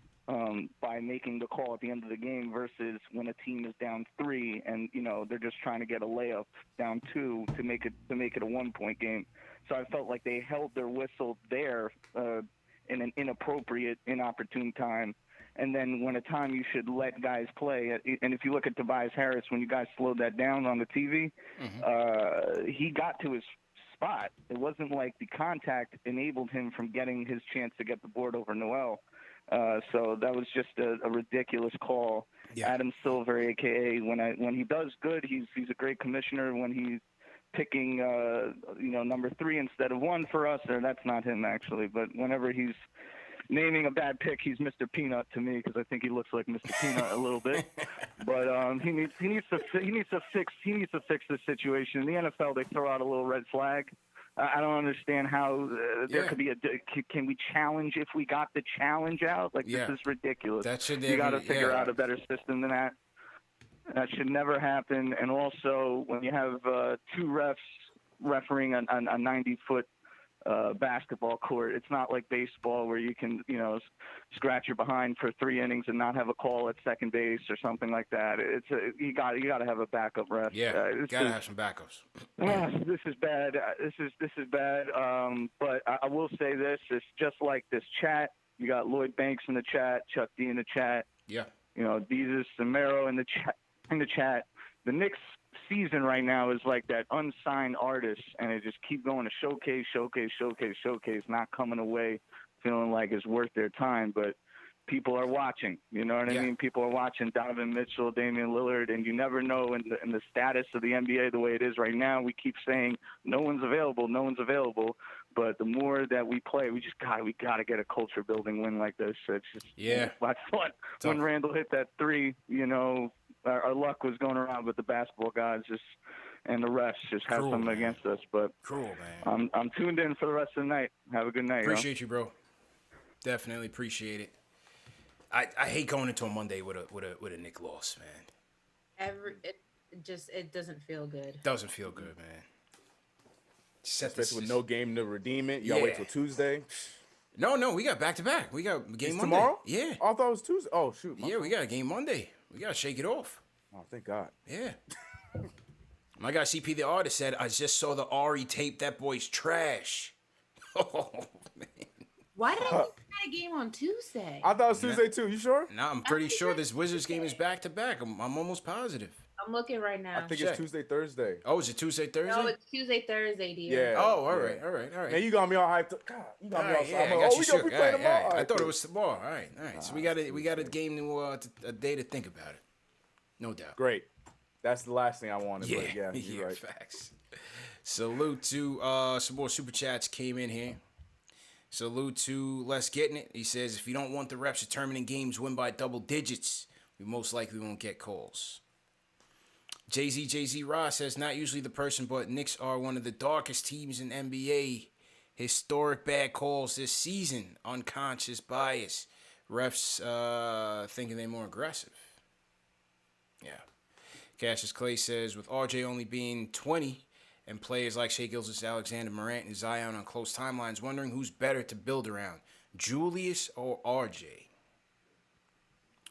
by making the call at the end of the game versus when a team is down 3 and, they're just trying to get a layup down 2 to make it a 1-point game. So I felt like they held their whistle there in an inopportune time. And then when a time you should let guys play, and if you look at Tobias Harris, when you guys slowed that down on the TV, he got to his spot. It wasn't like the contact enabled him from getting his chance to get the board over Noel. So that was just a ridiculous call. Yeah. Adam Silver, a.k.a. when he does good, he's a great commissioner. When he's picking, number 3 instead of 1 for us, or that's not him actually. But whenever he's naming a bad pick, he's Mr. Peanut to me because I think he looks like Mr. Peanut a little bit. But he needs to fix this situation. In the NFL, they throw out a little red flag. I don't understand how there could be can we challenge if we got the challenge out? Like, this is ridiculous. You got to figure out a better system than that. That should never happen. And also, when you have 2 refs refereeing a 90-foot basketball court. It's not like baseball where you can, scratch your behind for 3 innings and not have a call at second base or something like that. You got to have a backup ref. Yeah, gotta have some backups. This is bad. This is bad. But I will say this: it's just like this chat. You got Lloyd Banks in the chat, Chuck D in the chat. Yeah. Jesus Samero in the chat. The Knicks season right now is like that unsigned artist, and it just keep going to showcase, not coming away feeling like it's worth their time. But people are watching. You know what I mean? People are watching Donovan Mitchell, Damian Lillard, and you never know in the status of the NBA the way it is right now. We keep saying no one's available. But the more that we play, we gotta get a culture building win like this. It's just I thought when Randle hit that 3, our luck was going around with the basketball gods and the refs just have something against us. But man. I'm tuned in for the rest of the night. Have a good night. Appreciate you, bro. Definitely appreciate it. I hate going into a Monday with a Knick loss, man. It doesn't feel good. Doesn't feel good, man. Especially with no game to redeem it. You gotta wait till Tuesday. No, we got back-to-back. We got game Monday. Tomorrow? Yeah. I thought it was Tuesday. Oh, shoot. Yeah, we got a game Monday. We got to shake it off. Oh, thank God. Yeah. My guy CP the artist said, I just saw the Ari tape. That boy's trash. Oh, man. Why did I think we had a game on Tuesday? I thought it was Tuesday, too. You sure? No, I'm pretty sure this Wizards game is back-to-back. I'm almost positive. I'm looking right now. I think it's Tuesday, Thursday. Oh, is it Tuesday, Thursday? No, it's Tuesday, Thursday, dear. Yeah. Oh, all right. Man, you got me all hyped up. God, you got me all Yeah, hyped up. We play tomorrow. I thought it was tomorrow. All right. So we got a game a day to think about it. No doubt. Great. That's the last thing I wanted. Yeah, but yeah, you're right. Facts. Salute to some more super chats came in here. Salute to Let's Getting It. He says, if you don't want the refs determining games win by double digits, we most likely won't get calls. Jay-Z Ross says, not usually the person, but Knicks are one of the darkest teams in NBA. Historic bad calls this season. Unconscious bias. Refs thinking they're more aggressive. Yeah. Cassius Clay says, with RJ only being 20 and players like Shai Gilgeous-Alexander, Morant, and Zion on close timelines, wondering who's better to build around, Julius or RJ?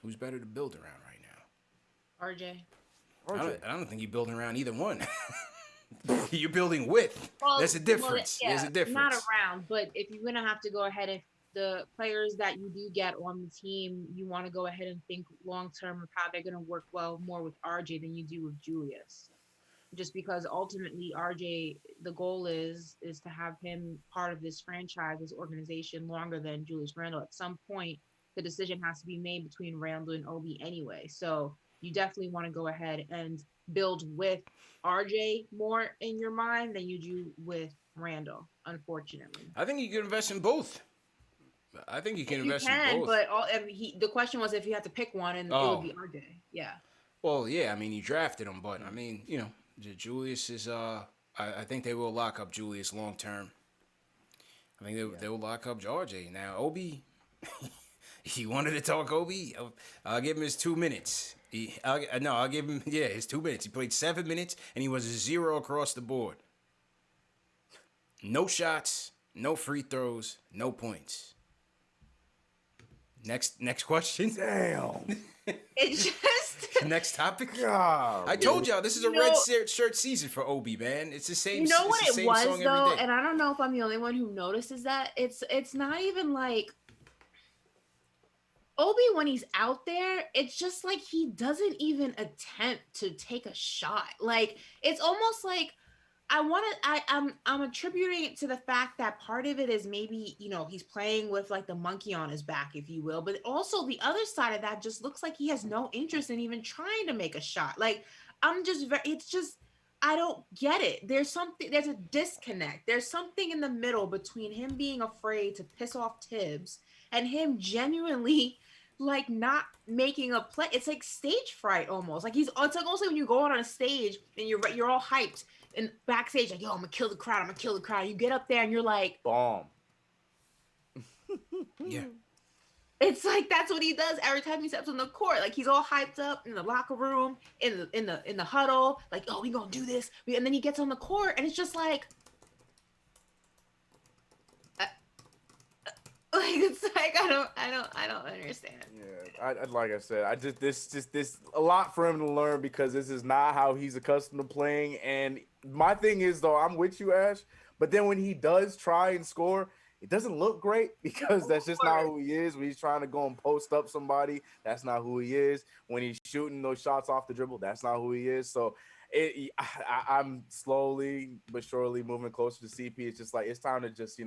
Who's better to build around right now? RJ. I don't think you're building around either one. You're building with. There's a difference. Well, There's a difference. Not around, but if you're going to have to go ahead, if the players that you do get on the team, you want to go ahead and think long-term of how they're going to work well more with RJ than you do with Julius. Just because ultimately RJ, the goal is to have him part of this franchise, this organization longer than Julius Randle. At some point, the decision has to be made between Randle and Obi anyway. So you definitely want to go ahead and build with RJ more in your mind than you do with Randle, unfortunately. I think you can invest in both. I think you can invest in both. But the question was if you had to pick one, and it would be RJ. Yeah. Well, yeah, I mean, you drafted him, but I mean, Julius is, I think they will lock up Julius long term. I think they will lock up RJ. Now, Obi, he wanted to talk Obi. I'll give him his 2 minutes. I'll give him, his 2 minutes. He played 7 minutes, and he was a 0 across the board. No shots, no free throws, no points. Next question. Damn. It's just next topic. God, I told y'all this is a red shirt season for Obi, man. It's the same. You know what it's the it same was song though, every day. and I don't know if I'm the only one who notices that. It's not even like Obi when he's out there. It's just like he doesn't even attempt to take a shot. Like it's almost like I'm attributing it to the fact that part of it is maybe, he's playing with like the monkey on his back, if you will. But also the other side of that just looks like he has no interest in even trying to make a shot. Like I don't get it. There's a disconnect. There's something in the middle between him being afraid to piss off Tibbs and him genuinely like not making a play. It's like stage fright almost. Like it's like almost like when you go out on a stage and you're all hyped. And backstage, like, yo, I'm gonna kill the crowd. You get up there and you're like, bomb. Yeah. It's like that's what he does every time he steps on the court. Like he's all hyped up in the locker room, in the huddle, like, oh, we gonna do this. And then he gets on the court and it's just like, it's like I don't understand. Yeah, like I said, I just this a lot for him to learn because this is not how he's accustomed to playing. And my thing is though, I'm with you, Ash. But then when he does try and score, it doesn't look great because that's just not who he is. When he's trying to go and post up somebody, that's not who he is. When he's shooting those shots off the dribble, that's not who he is. So I'm slowly but surely moving closer to CP. It's just like it's time to just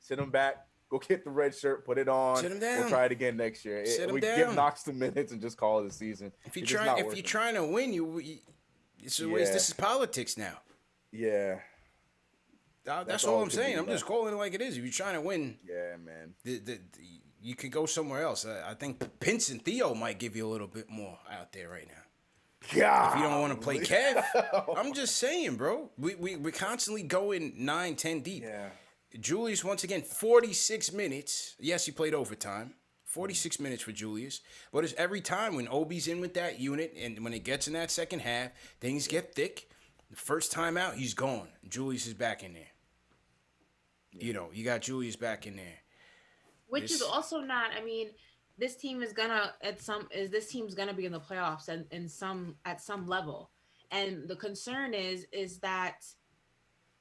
sit him back, go get the red shirt, put it on. Sit him down. We'll try it again next year. We give Knox the minutes and just call it a season. If you're trying to win, this is politics now. Yeah. That's all I'm saying. I'm just calling it like it is. If you're trying to win, yeah, man, you could go somewhere else. I think Pince and Theo might give you a little bit more out there right now. Yeah. If you don't want to play Kev, I'm just saying, bro. We're constantly going 9-10 deep. Yeah. Julius, once again, 46 minutes. Yes, he played overtime. 46 minutes for Julius. But it's every time when Obi's in with that unit and when it gets in that second half, things get thick. The first time out, he's gone. Julius is back in there. You got Julius back in there. Which is also not, this team is gonna this team's gonna be in the playoffs and at some level. And the concern is that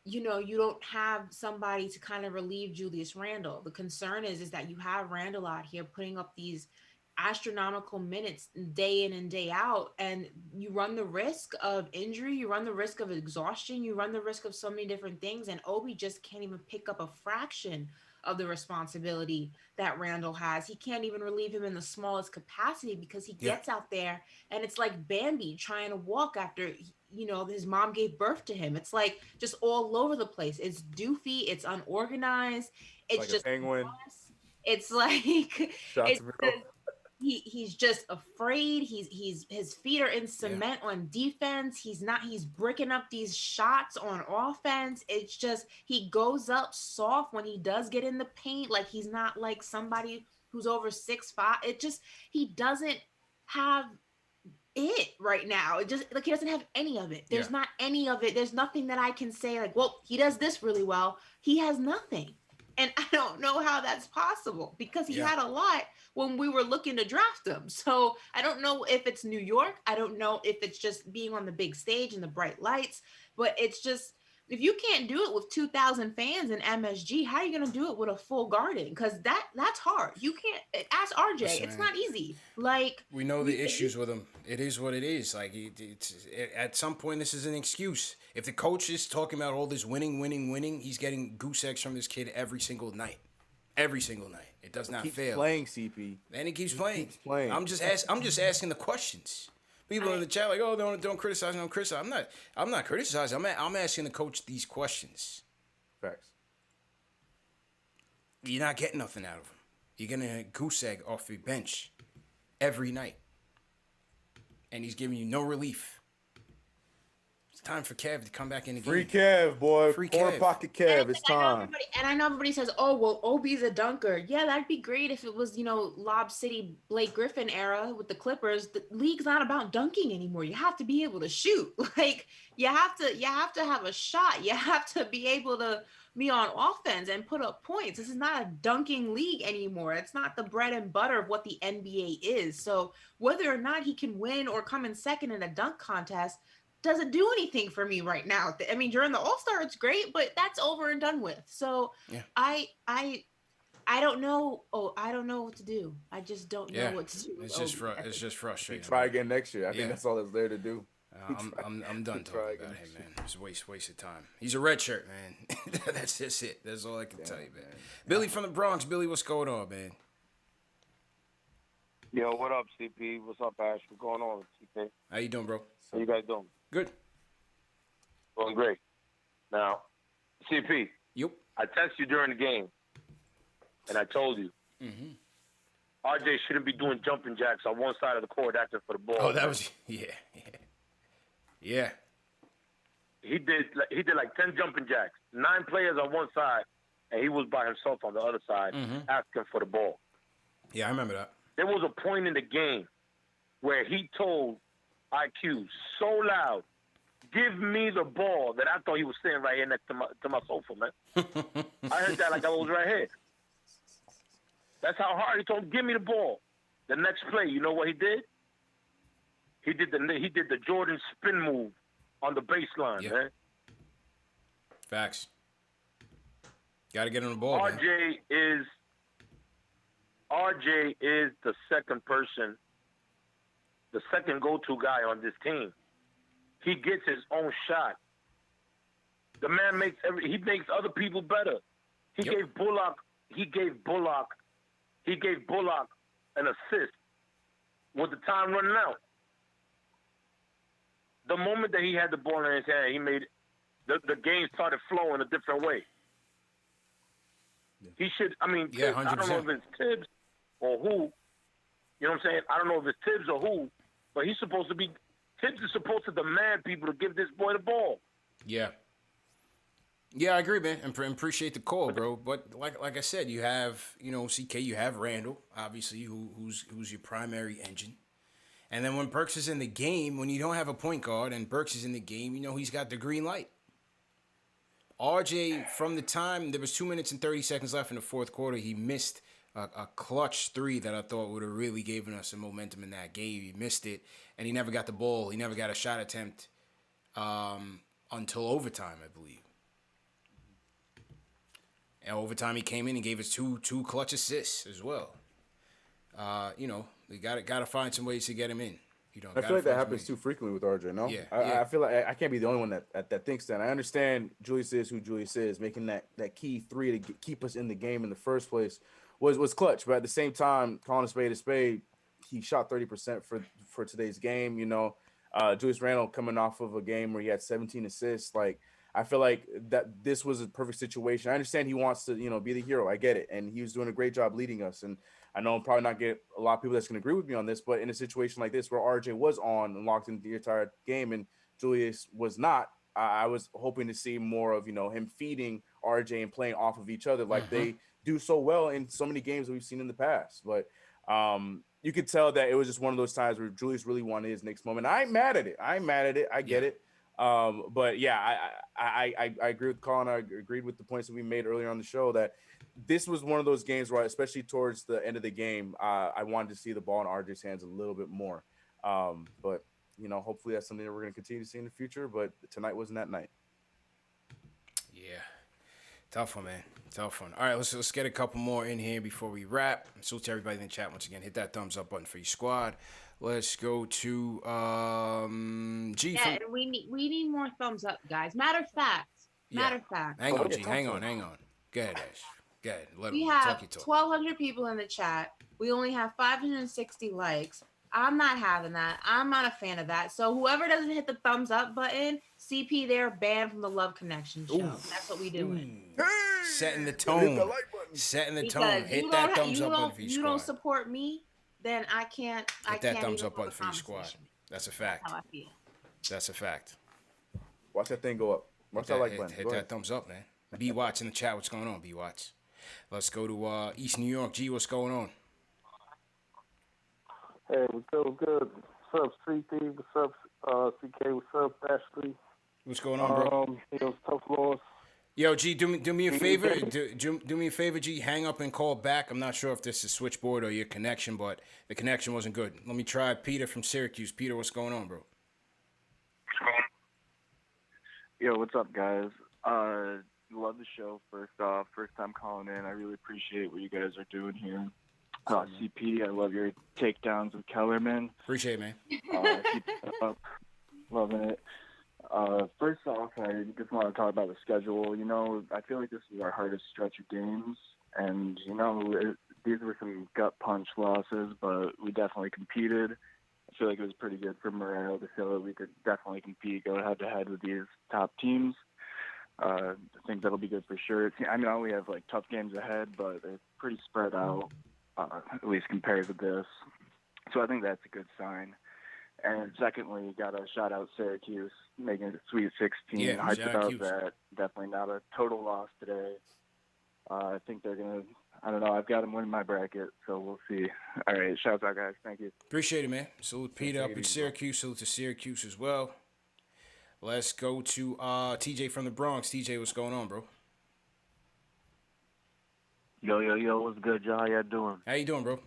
you don't have somebody to kind of relieve Julius Randle. The concern is that you have Randle out here putting up these astronomical minutes day in and day out, and you run the risk of injury, you run the risk of exhaustion, you run the risk of so many different things, and Obi just can't even pick up a fraction of the responsibility that Randle has. He can't even relieve him in the smallest capacity because he gets out there and it's like Bambi trying to walk after his mom gave birth to him. It's like just all over the place. It's doofy, it's unorganized, it's like just a penguin. It's like he's just afraid. His feet are in cement on defense. He's bricking up these shots on offense. It's just he goes up soft when he does get in the paint. Like he's not like somebody who's over 6'5". It just he doesn't have it right now. It just like he doesn't have any of it. There's not any of it. There's nothing that I can say like, well, he does this really well. He has nothing. And I don't know how that's possible because he had a lot when we were looking to draft him. So I don't know if it's New York. I don't know if it's just being on the big stage and the bright lights. But it's just, if you can't do it with 2,000 fans in MSG, how are you going to do it with a full garden? Because that's hard. You can't, ask RJ. It's not easy. Like, we know the issues with him. It is what it is. Like, at some point, this is an excuse. If the coach is talking about all this winning, he's getting goose eggs from this kid every single night. Every single night. It does not fail. Playing CP. And he keeps playing. playing. I'm just asking the questions. People in the chat like, oh, don't criticize, don't criticize. I'm not criticizing. I'm asking the coach these questions. Facts. You're not getting nothing out of him. You're gonna goose egg off your bench every night, and he's giving you no relief. It's time for Kev to come back in the game. Free Kev, boy. Free Corner Kev. pocket Kev. It's time. I know everybody says, oh, well, Obi's a dunker. Yeah, that'd be great if it was, Lob City, Blake Griffin era with the Clippers. The league's not about dunking anymore. You have to be able to shoot. Like, you have to have a shot. You have to be able to be on offense and put up points. This is not a dunking league anymore. It's not the bread and butter of what the NBA is. So whether or not he can win or come in second in a dunk contest doesn't do anything for me right now. I mean, during the All-Star, it's great, but that's over and done with. So I don't know. Oh, I don't know what to do. I just don't know what to do. It's just frustrating. Try again next year. I think that's all that's there to do. I'm done talking about him, man. It's a waste of time. He's a red shirt, man. That's just it. That's all I can tell you, man. Billy from the Bronx. Billy, what's going on, man? Yo, what up, CP? What's up, Ash? What's going on, CP? How you doing, bro? How you guys doing? Good. Doing great. Now, CP. Yep. I texted you during the game, and I told you. Mm-hmm. RJ shouldn't be doing jumping jacks on one side of the court acting for the ball. Oh, that was yeah. He did like 10 jumping jacks, 9 players on one side, and he was by himself on the other side asking for the ball. Yeah, I remember that. There was a point in the game where he told IQ so loud, "Give me the ball," that I thought he was sitting right here next to my sofa, man. I heard that like I was right here. That's how hard he told him, give me the ball. The next play, you know what he did? He did the Jordan spin move on the baseline, man. Facts. Got to get on the ball, man. RJ is the second person, the second go-to guy on this team. He gets his own shot. The man makes other people better. He gave Bullock an assist with the time running out. The moment that he had the ball in his hand, he made the game started flowing a different way. He should. I mean, Tibbs, I don't know if it's Tibbs or who. You know what I'm saying? I don't know if it's Tibbs or who, but Tibbs is supposed to demand people to give this boy the ball. Yeah. Yeah, I agree, man. And appreciate the call, bro. But like I said, you have, CK, you have Randle, obviously, who's your primary engine. And then when Burks is in the game, when you don't have a point guard and Burks is in the game, he's got the green light. RJ, from the time there was 2 minutes and 30 seconds left in the fourth quarter, he missed a clutch three that I thought would have really given us some momentum in that game. He missed it, and he never got the ball. He never got a shot attempt until overtime, I believe. And overtime, he came in and gave us two clutch assists as well. We got to find some ways to get him in. I feel like that happens too frequently with RJ. No, I feel like I can't be the only one that thinks that. I understand Julius is who Julius is. Making that key three to keep us in the game in the first place was clutch. But at the same time, calling a spade, he shot 30% for today's game. Julius Randle coming off of a game where he had 17 assists. Like, I feel like that this was a perfect situation. I understand he wants to, be the hero. I get it. And he was doing a great job leading us. And I know I'm probably not get a lot of people that's going to agree with me on this, but in a situation like this where RJ was on and locked in the entire game and Julius was not, I was hoping to see more of, him feeding RJ and playing off of each other like they do so well in so many games that we've seen in the past. But you could tell that it was just one of those times where Julius really wanted his Knicks moment. I ain't mad at it. I get it. But yeah, I agree with Colin. I agreed with the points that we made earlier on the show that this was one of those games where, especially towards the end of the game, I wanted to see the ball in RJ's hands a little bit more. But hopefully that's something that we're going to continue to see in the future. But tonight wasn't that night. Yeah, tough one, man. Tough one. All right, let's get a couple more in here before we wrap. So to everybody in the chat once again, hit that thumbs up button for your squad. Let's go to G. Yeah, and we need more thumbs up, guys. Matter of fact. Hang on, G. Hang on. Go ahead, Ash. Go ahead. We have 1,200 people in the chat. We only have 560 likes. I'm not having that. I'm not a fan of that. So whoever doesn't hit the thumbs up button, CP, they're banned from the Love Connection show. Ooh. That's what we doing. Setting the tone. Setting the tone. Hit that thumbs up button for your squad. You don't support me, then I can't. Hit that thumbs up button for your squad. That's a fact. That's how I feel. That's a fact. Watch that thing go up. Watch that like button. Hit that thumbs up, man. B Watch in the chat. What's going on, B Watch? Let's go to East New York. G, what's going on? Hey, what's good? What's up, CP? What's up, CK? What's up, Ashley? What's going on, bro? It was tough loss. Yo, G, do me a favor. Do me a favor, G. Hang up and call back. I'm not sure if this is switchboard or your connection, but the connection wasn't good. Let me try Peter from Syracuse. Peter, what's going on, bro? Yo, what's up, guys? Love the show. First off, first time calling in. I really appreciate what you guys are doing here. CP, I love your takedowns of Kellerman. Appreciate it, man. Keep it up. Loving it. First off, I just want to talk about the schedule. I feel like this is our hardest stretch of games. And, these were some gut punch losses, but we definitely competed. I feel like it was pretty good for Moreno to feel that we could definitely compete, go head-to-head with these top teams. I think that'll be good for sure. I know we have, tough games ahead, but they're pretty spread out. At least compared to this. So I think that's a good sign. And secondly, got to shout out Syracuse, making it Sweet 16. Yeah, hyped about that. Definitely not a total loss today. I think they're going to, I don't know, I've got them winning my bracket, so we'll see. All right, shouts out, guys. Thank you. Appreciate it, man. Salute Peter up in Syracuse. Salute to Syracuse as well. Let's go to TJ from the Bronx. TJ, what's going on, bro? Yo, what's good, y'all? How y'all doing? How you doing, bro?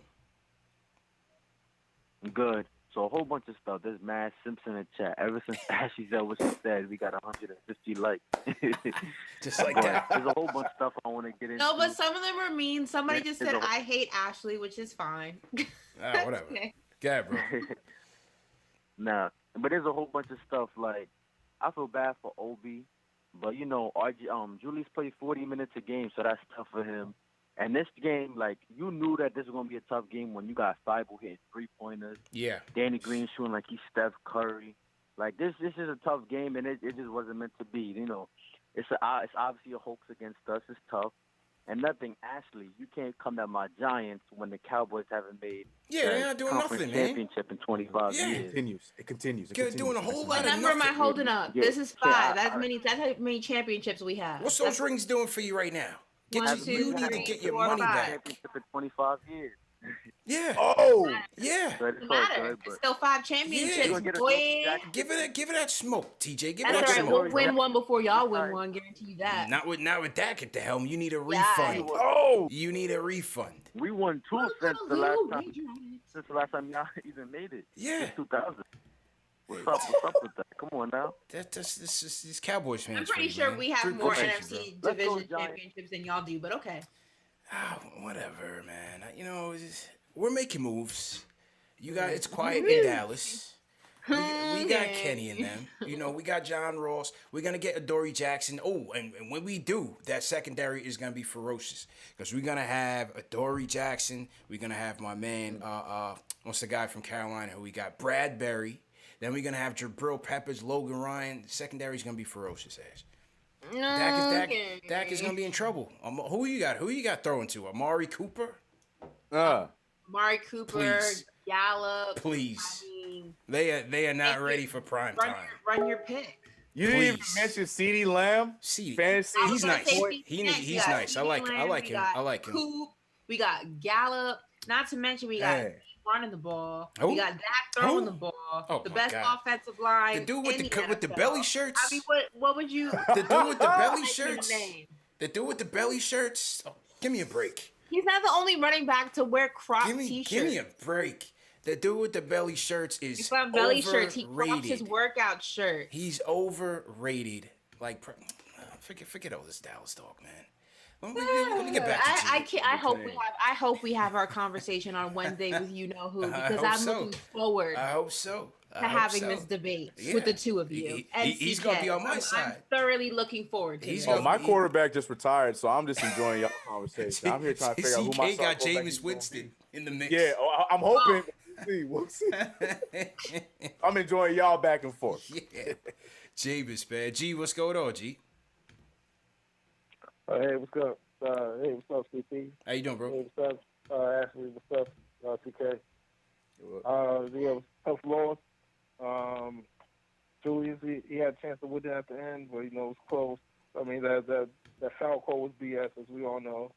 I'm good. So a whole bunch of stuff. There's Mad Simpson in chat. Ever since Ashley said what she said, we got 150 likes. Just like but that. There's a whole bunch of stuff I want to get into. No, but some of them were mean. Somebody There's just said, a- I hate Ashley, which is fine. Whatever. Okay. Go ahead, bro. Nah, but there's a whole bunch of stuff. Like, I feel bad for Obi, but you know, Julius played 40 minutes a game, so that's tough for him. And this game, like, you knew that this was gonna be a tough game when you got Thibault hitting 3-pointers. Yeah. Danny Green shooting like he's Steph Curry. Like, this is a tough game, and it just wasn't meant to be. You know, it's obviously a hoax against us. It's tough. And nothing, Ashley, you can't come at my Giants when the Cowboys haven't made they're not doing conference nothing, man. championship in 25 Yeah. years. It continues. They're doing a whole lot What of number am I nothing. holding up? Yeah. This is Yeah, 5. That's how many championships we have. What's those rings doing for you right now? One, You need to three, get your 4, money 5. back. Championship in 25 years. Yeah. Oh. Yeah. But it's Doesn't all matter. good, It's but still 5 championships, You gonna get a boy. Give it that smoke, TJ. Give it That's that all right. smoke. We'll win one before y'all win one. Guarantee you that. Not with Dak at the helm. You need a Yeah. refund. Oh. You need a refund. we won 2 since the last time y'all even made it. Yeah. Since 2000. What's up with that? Come on now. This is these Cowboys fans. I'm pretty for you, sure man. we have more Appreciate you, NFC bro. division championships than y'all do, but okay. Whatever, man. You know, we're making moves. It's quiet in Dallas. We got Kenny in them. You know, we got John Ross. We're gonna get Adoree Jackson. Oh, and when we do, that secondary is gonna be ferocious because we're gonna have Adoree Jackson. We're gonna have my man, what's the guy from Carolina who we got? Bradbury. Then we're gonna have Jabril Peppers, Logan Ryan. The secondary is gonna be ferocious, Ash. Dak is gonna be in trouble. Who you got throwing to? Amari Cooper? Amari Cooper, Please. Gallup. Please. I mean, They are not ready for prime time. run your pick. You didn't even mention CeeDee Lamb. Fantasy. I was He's gonna nice. say He's nice. I like him. Coop, we got Gallup. Not to mention we got Hey. running the ball. Who? We got Dak throwing Who? the ball. Oh, the my best God. offensive line. The dude with in the NFL. belly shirts. I mean, what would you? The dude with the belly His shirts. name. The dude with the belly shirts. Oh, give me a break. He's not the only running back to wear crop t-shirts. Give me a break. The dude with the belly shirts is He's got belly shirts. He crops overrated. his workout shirt. He's overrated. Like, forget all this Dallas talk, man. Let me get back to I can't. I hope we have our conversation on Wednesday with you know who because I'm looking forward. I hope so. To having this debate with the two of you. He's gonna be on my I'm side. thoroughly looking forward to it. My quarterback just retired, so I'm just enjoying y'all conversation. I'm here trying to figure out who my CK got quarterback Jameis is gonna Winston in the mix. Yeah, I'm hoping. We'll see. I'm enjoying y'all back and forth. Yeah. Jameis, man. G, what's going on, G? Hey, what's up? Hey, what's up, CP? How you doing, bro? Hey, what's up, Ashley? What's up, CK? Yeah, tough loss. Julius, he had a chance to win it at the end, but you know it was close. I mean that foul call was BS, as we all know.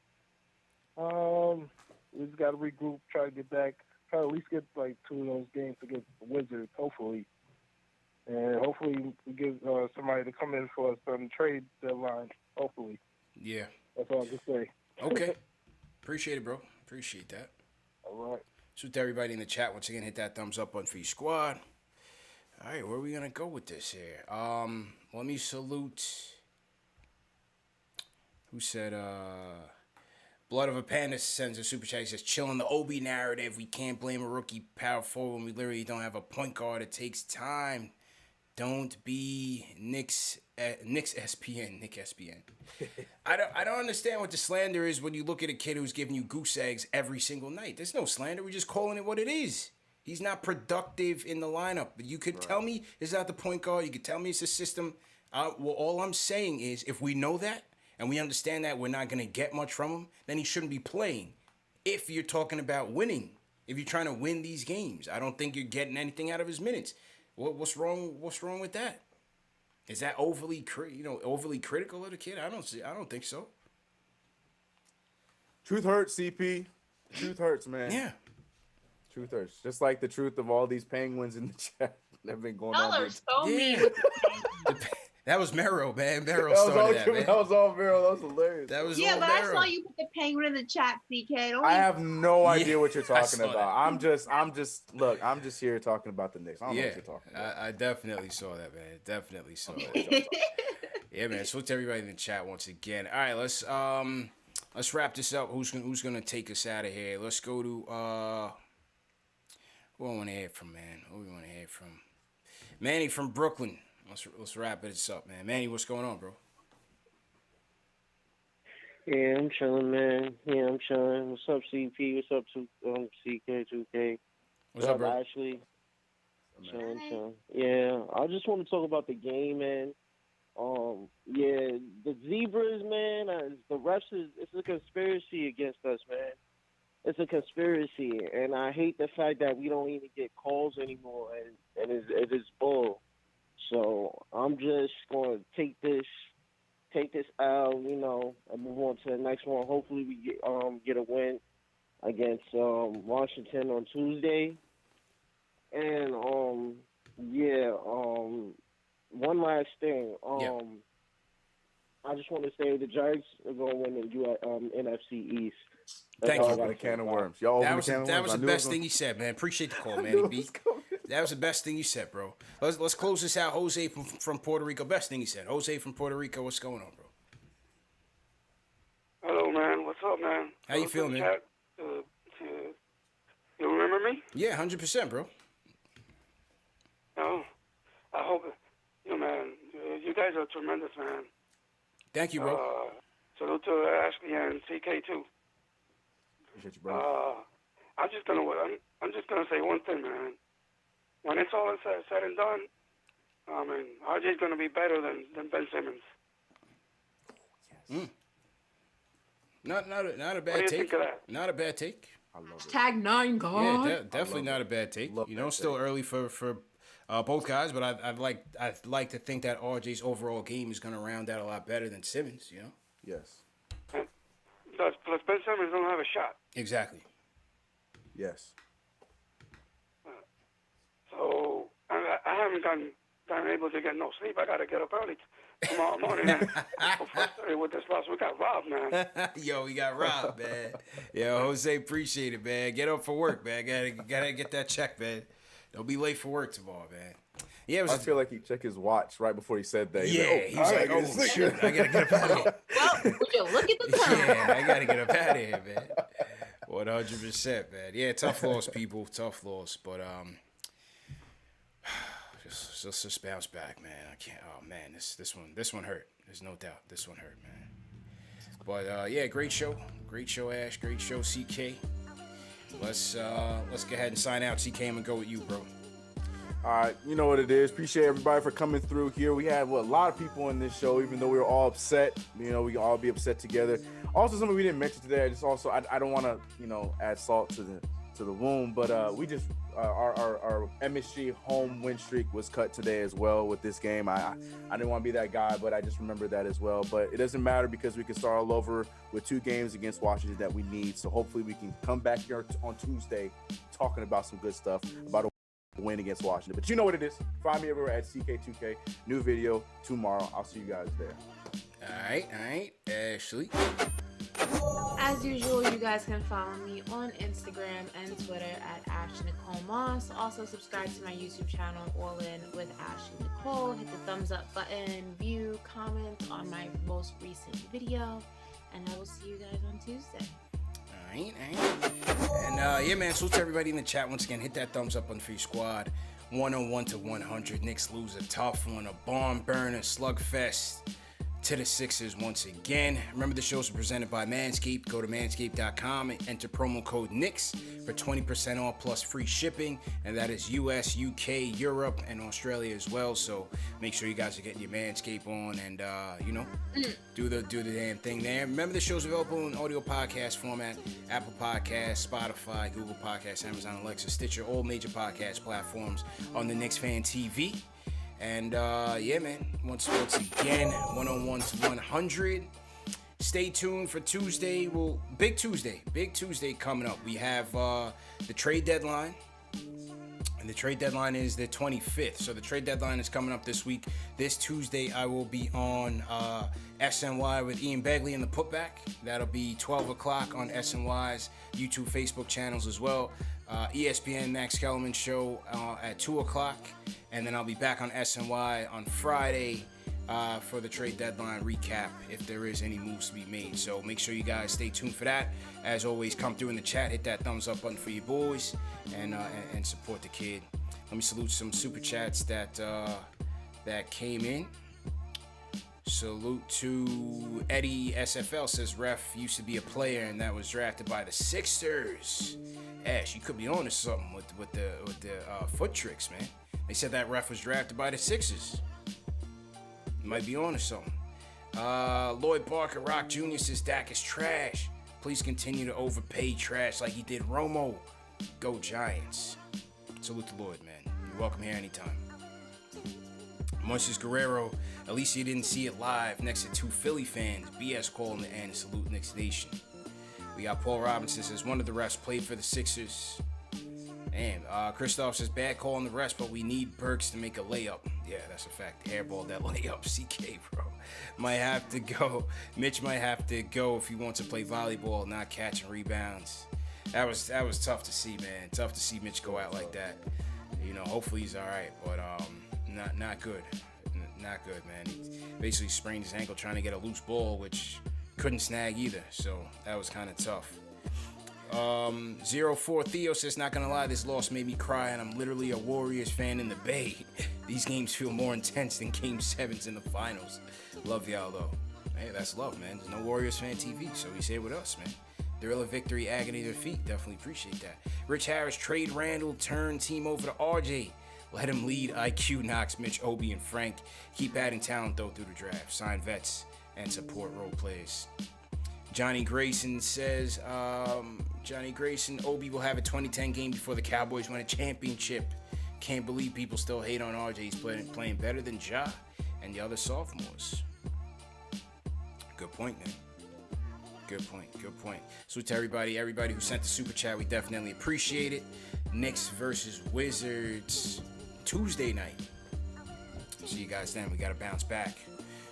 We just got to regroup, try to get back, try to at least get like 2 of those games against the Wizards, hopefully, and hopefully we get somebody to come in for us on the trade deadline. Hopefully. Yeah. That's all I can say. Okay. Appreciate it, bro. Appreciate that. All right. Salute to everybody in the chat. Once again, hit that thumbs up button for your squad. All right, where are we going to go with this here? Let me salute. Who said, Blood of a Panda sends a super chat. He says, chilling the Obi narrative. We can't blame a rookie power forward when we literally don't have a point guard. It takes time. Don't be Knicks SPN. Nick SPN. I don't understand what the slander is when you look at a kid who's giving you goose eggs every single night. There's no slander. We're just calling it what it is. He's not productive in the lineup. You could tell me it's not the point guard. You could tell me it's a system. Well, all I'm saying is if we know that and we understand that we're not going to get much from him, then he shouldn't be playing. If you're talking about winning, if you're trying to win these games, I don't think you're getting anything out of his minutes. What's wrong? What's wrong with that? Is that overly critical of the kid? I don't think so. Truth hurts, CP. Truth hurts, man. Yeah. Truth hurts. Just like the truth of all these penguins in the chat that have been going on. Y'all are so mean. That was Mero, man. Mero started that, man. That was all Mero. That was hilarious. That was Yeah, all but Mero. I saw you put the penguin in the chat, CK. I have no idea what you're talking saw about. I'm just here talking about the Knicks. I don't know what you're talking about. I definitely saw that, man. Definitely saw that. Yeah, man. Salute to everybody in the chat once again. All right, let's wrap this up. Who's gonna take us out of here? Let's go to who I want to hear from, man. Who we want to hear from? Manny from Brooklyn. Let's wrap this up, man. Manny, what's going on, bro? Yeah, I'm chilling, man. Yeah, I'm chilling. What's up, CP? What's up, CK2K? What's up, bro? Ashley? Chilling. Yeah, I just want to talk about the game, man. Yeah, the Zebras, man. The refs it's a conspiracy against us, man. It's a conspiracy, and I hate the fact that we don't even get calls anymore, and it's bull. So I'm just going to take this out, you know, and move on to the next one. Hopefully we get a win against Washington on Tuesday. And one last thing. I just want to say the Giants are going to win the NFC East. Thank you. A can of worms. Y'all that was the best thing you said, man. Appreciate the call, Manny B. That was the best thing you said, bro. Let's close this out. Jose from Puerto Rico. Best thing you said. Jose from Puerto Rico. What's going on, bro? Hello, man. What's up, man? How you feeling, man? You remember me? Yeah, 100%, bro. Oh, I hope man. You guys are tremendous, man. Thank you, bro. Salute to Ashley and CK too. Appreciate you, bro. I'm just gonna say one thing, man. When it's all said and done, I mean, RJ's gonna be better than Ben Simmons. Yes. Not a bad What do you take. think of that? Not a bad take. I love it. Tag 9 God. Yeah, definitely not a bad take. You know, still early for both guys, but I'd like to think that RJ's overall game is going to round out a lot better than Simmons. You know. Yes. Plus Ben Simmons don't have a shot. Exactly. Yes. So I haven't gotten able to get no sleep. I gotta get up early tomorrow morning. For frustrated with this loss. We got robbed, man. Yo, we got robbed, man. Yo, Jose, appreciate it, man. Get up for work, man. Gotta get that check, man. Don't be late for work tomorrow, man. Yeah, I feel like he checked his watch right before he said that. He's like, oh shit, I gotta get up out of here. Well, would you look at the time? Yeah, I gotta get up out of here, man. 100%, man. Yeah, tough loss, people. Tough loss, but just bounce back, man. I can't. Oh man, this one hurt. There's no doubt. This one hurt, man. But yeah, great show, Ash. Great show, CK. Let's go ahead and sign out. CK, I'm gonna go with you, bro. All right, you know what it is. Appreciate everybody for coming through here. We had a lot of people in this show, even though we were all upset. You know, we can all be upset together. Also, something we didn't mention today. I don't want to add salt to the wound, but we just our MSG home win streak was cut today as well with this game. I didn't want to be that guy, but I just remembered that as well. But it doesn't matter because we can start all over with 2 games against Washington that we need. So hopefully we can come back here on Tuesday talking about some good stuff about a win against Washington. But you know what it is. Find me everywhere at CK2K. New video tomorrow. I'll see you guys there. All right, Ashley. As usual, you guys can follow me on Instagram and Twitter at Ashley Nicole Moss. Also, subscribe to my YouTube channel, All In with Ashley Nicole. Hit the thumbs up button, view, comment on my most recent video, and I will see you guys on Tuesday. All right. And yeah, man, salute to everybody in the chat once again. Hit that thumbs up on Free Squad. 101 to 100. Knicks lose a tough one, a barn burner, slugfest to the Sixers once again. Remember, the shows are presented by Manscaped. Go to manscaped.com and enter promo code Knicks for 20% off plus free shipping, and that is US, UK, Europe, and Australia as well. So make sure you guys are getting your Manscaped on and do the damn thing there. Remember, the show's available in audio podcast format: Apple Podcasts, Spotify, Google Podcasts, Amazon Alexa, Stitcher, all major podcast platforms on the KnicksFanTV. And yeah, man, once again, 101 to 100. Stay tuned for Tuesday. Big Tuesday coming up. We have the trade deadline. And the trade deadline is the 25th. So the trade deadline is coming up this week. This Tuesday, I will be on SNY with Ian Begley in the Putback. That'll be 12 o'clock on SNY's YouTube, Facebook channels as well. ESPN Max Kellerman show at 2 o'clock. And then I'll be back on SNY on Friday for the trade deadline recap if there is any moves to be made. So make sure you guys stay tuned for that. As always, come through in the chat, hit that thumbs up button for your boys, and support the kid. Let me salute some super chats that came in. Salute to Eddie SFL, says ref used to be a player and that was drafted by the Sixers. Ash, you could be on to something with the foot tricks, man. They said that ref was drafted by the Sixers. You might be on to something. Lloyd Barker Rock Jr. says Dak is trash. Please continue to overpay trash like he did Romo. Go Giants. Salute to Lloyd, man. You're welcome here anytime. Moises Guerrero, at least you didn't see it live next to two Philly fans. BS call in the end. Salute Knicks Nation. We got Paul Robinson says one of the refs played for the Sixers. Damn. Christoph says bad call on the refs, but we need Burks to make a layup. Yeah, that's a fact. Hairball that layup. CK, bro. Might have to go. Mitch might have to go if he wants to play volleyball, not catching rebounds. That was tough to see, man. Tough to see Mitch go out like that. You know, hopefully he's all right, but not good. Not good, man. He basically sprained his ankle trying to get a loose ball, which couldn't snag either. So that was kind of tough. 04 Theo says, not gonna lie, this loss made me cry, and I'm literally a Warriors fan in the Bay. These games feel more intense than Game 7s in the finals. Love y'all, though. Hey, that's love, man. There's no Warriors Fan TV, so he's here with us, man. Thrill of victory, agony, defeat. Definitely appreciate that. Rich Harris, trade Randle, turn team over to RJ. Let him lead IQ, Knox, Mitch, Obi, and Frank. Keep adding talent, though, through the draft. Sign vets and support role players. Johnny Grayson says, Obi will have a 2010 game before the Cowboys win a championship. Can't believe people still hate on RJ. He's playing better than Ja and the other sophomores. Good point, man. Good point. So to everybody who sent the super chat, we definitely appreciate it. Knicks versus Wizards Tuesday night. See you guys then. We got to bounce back.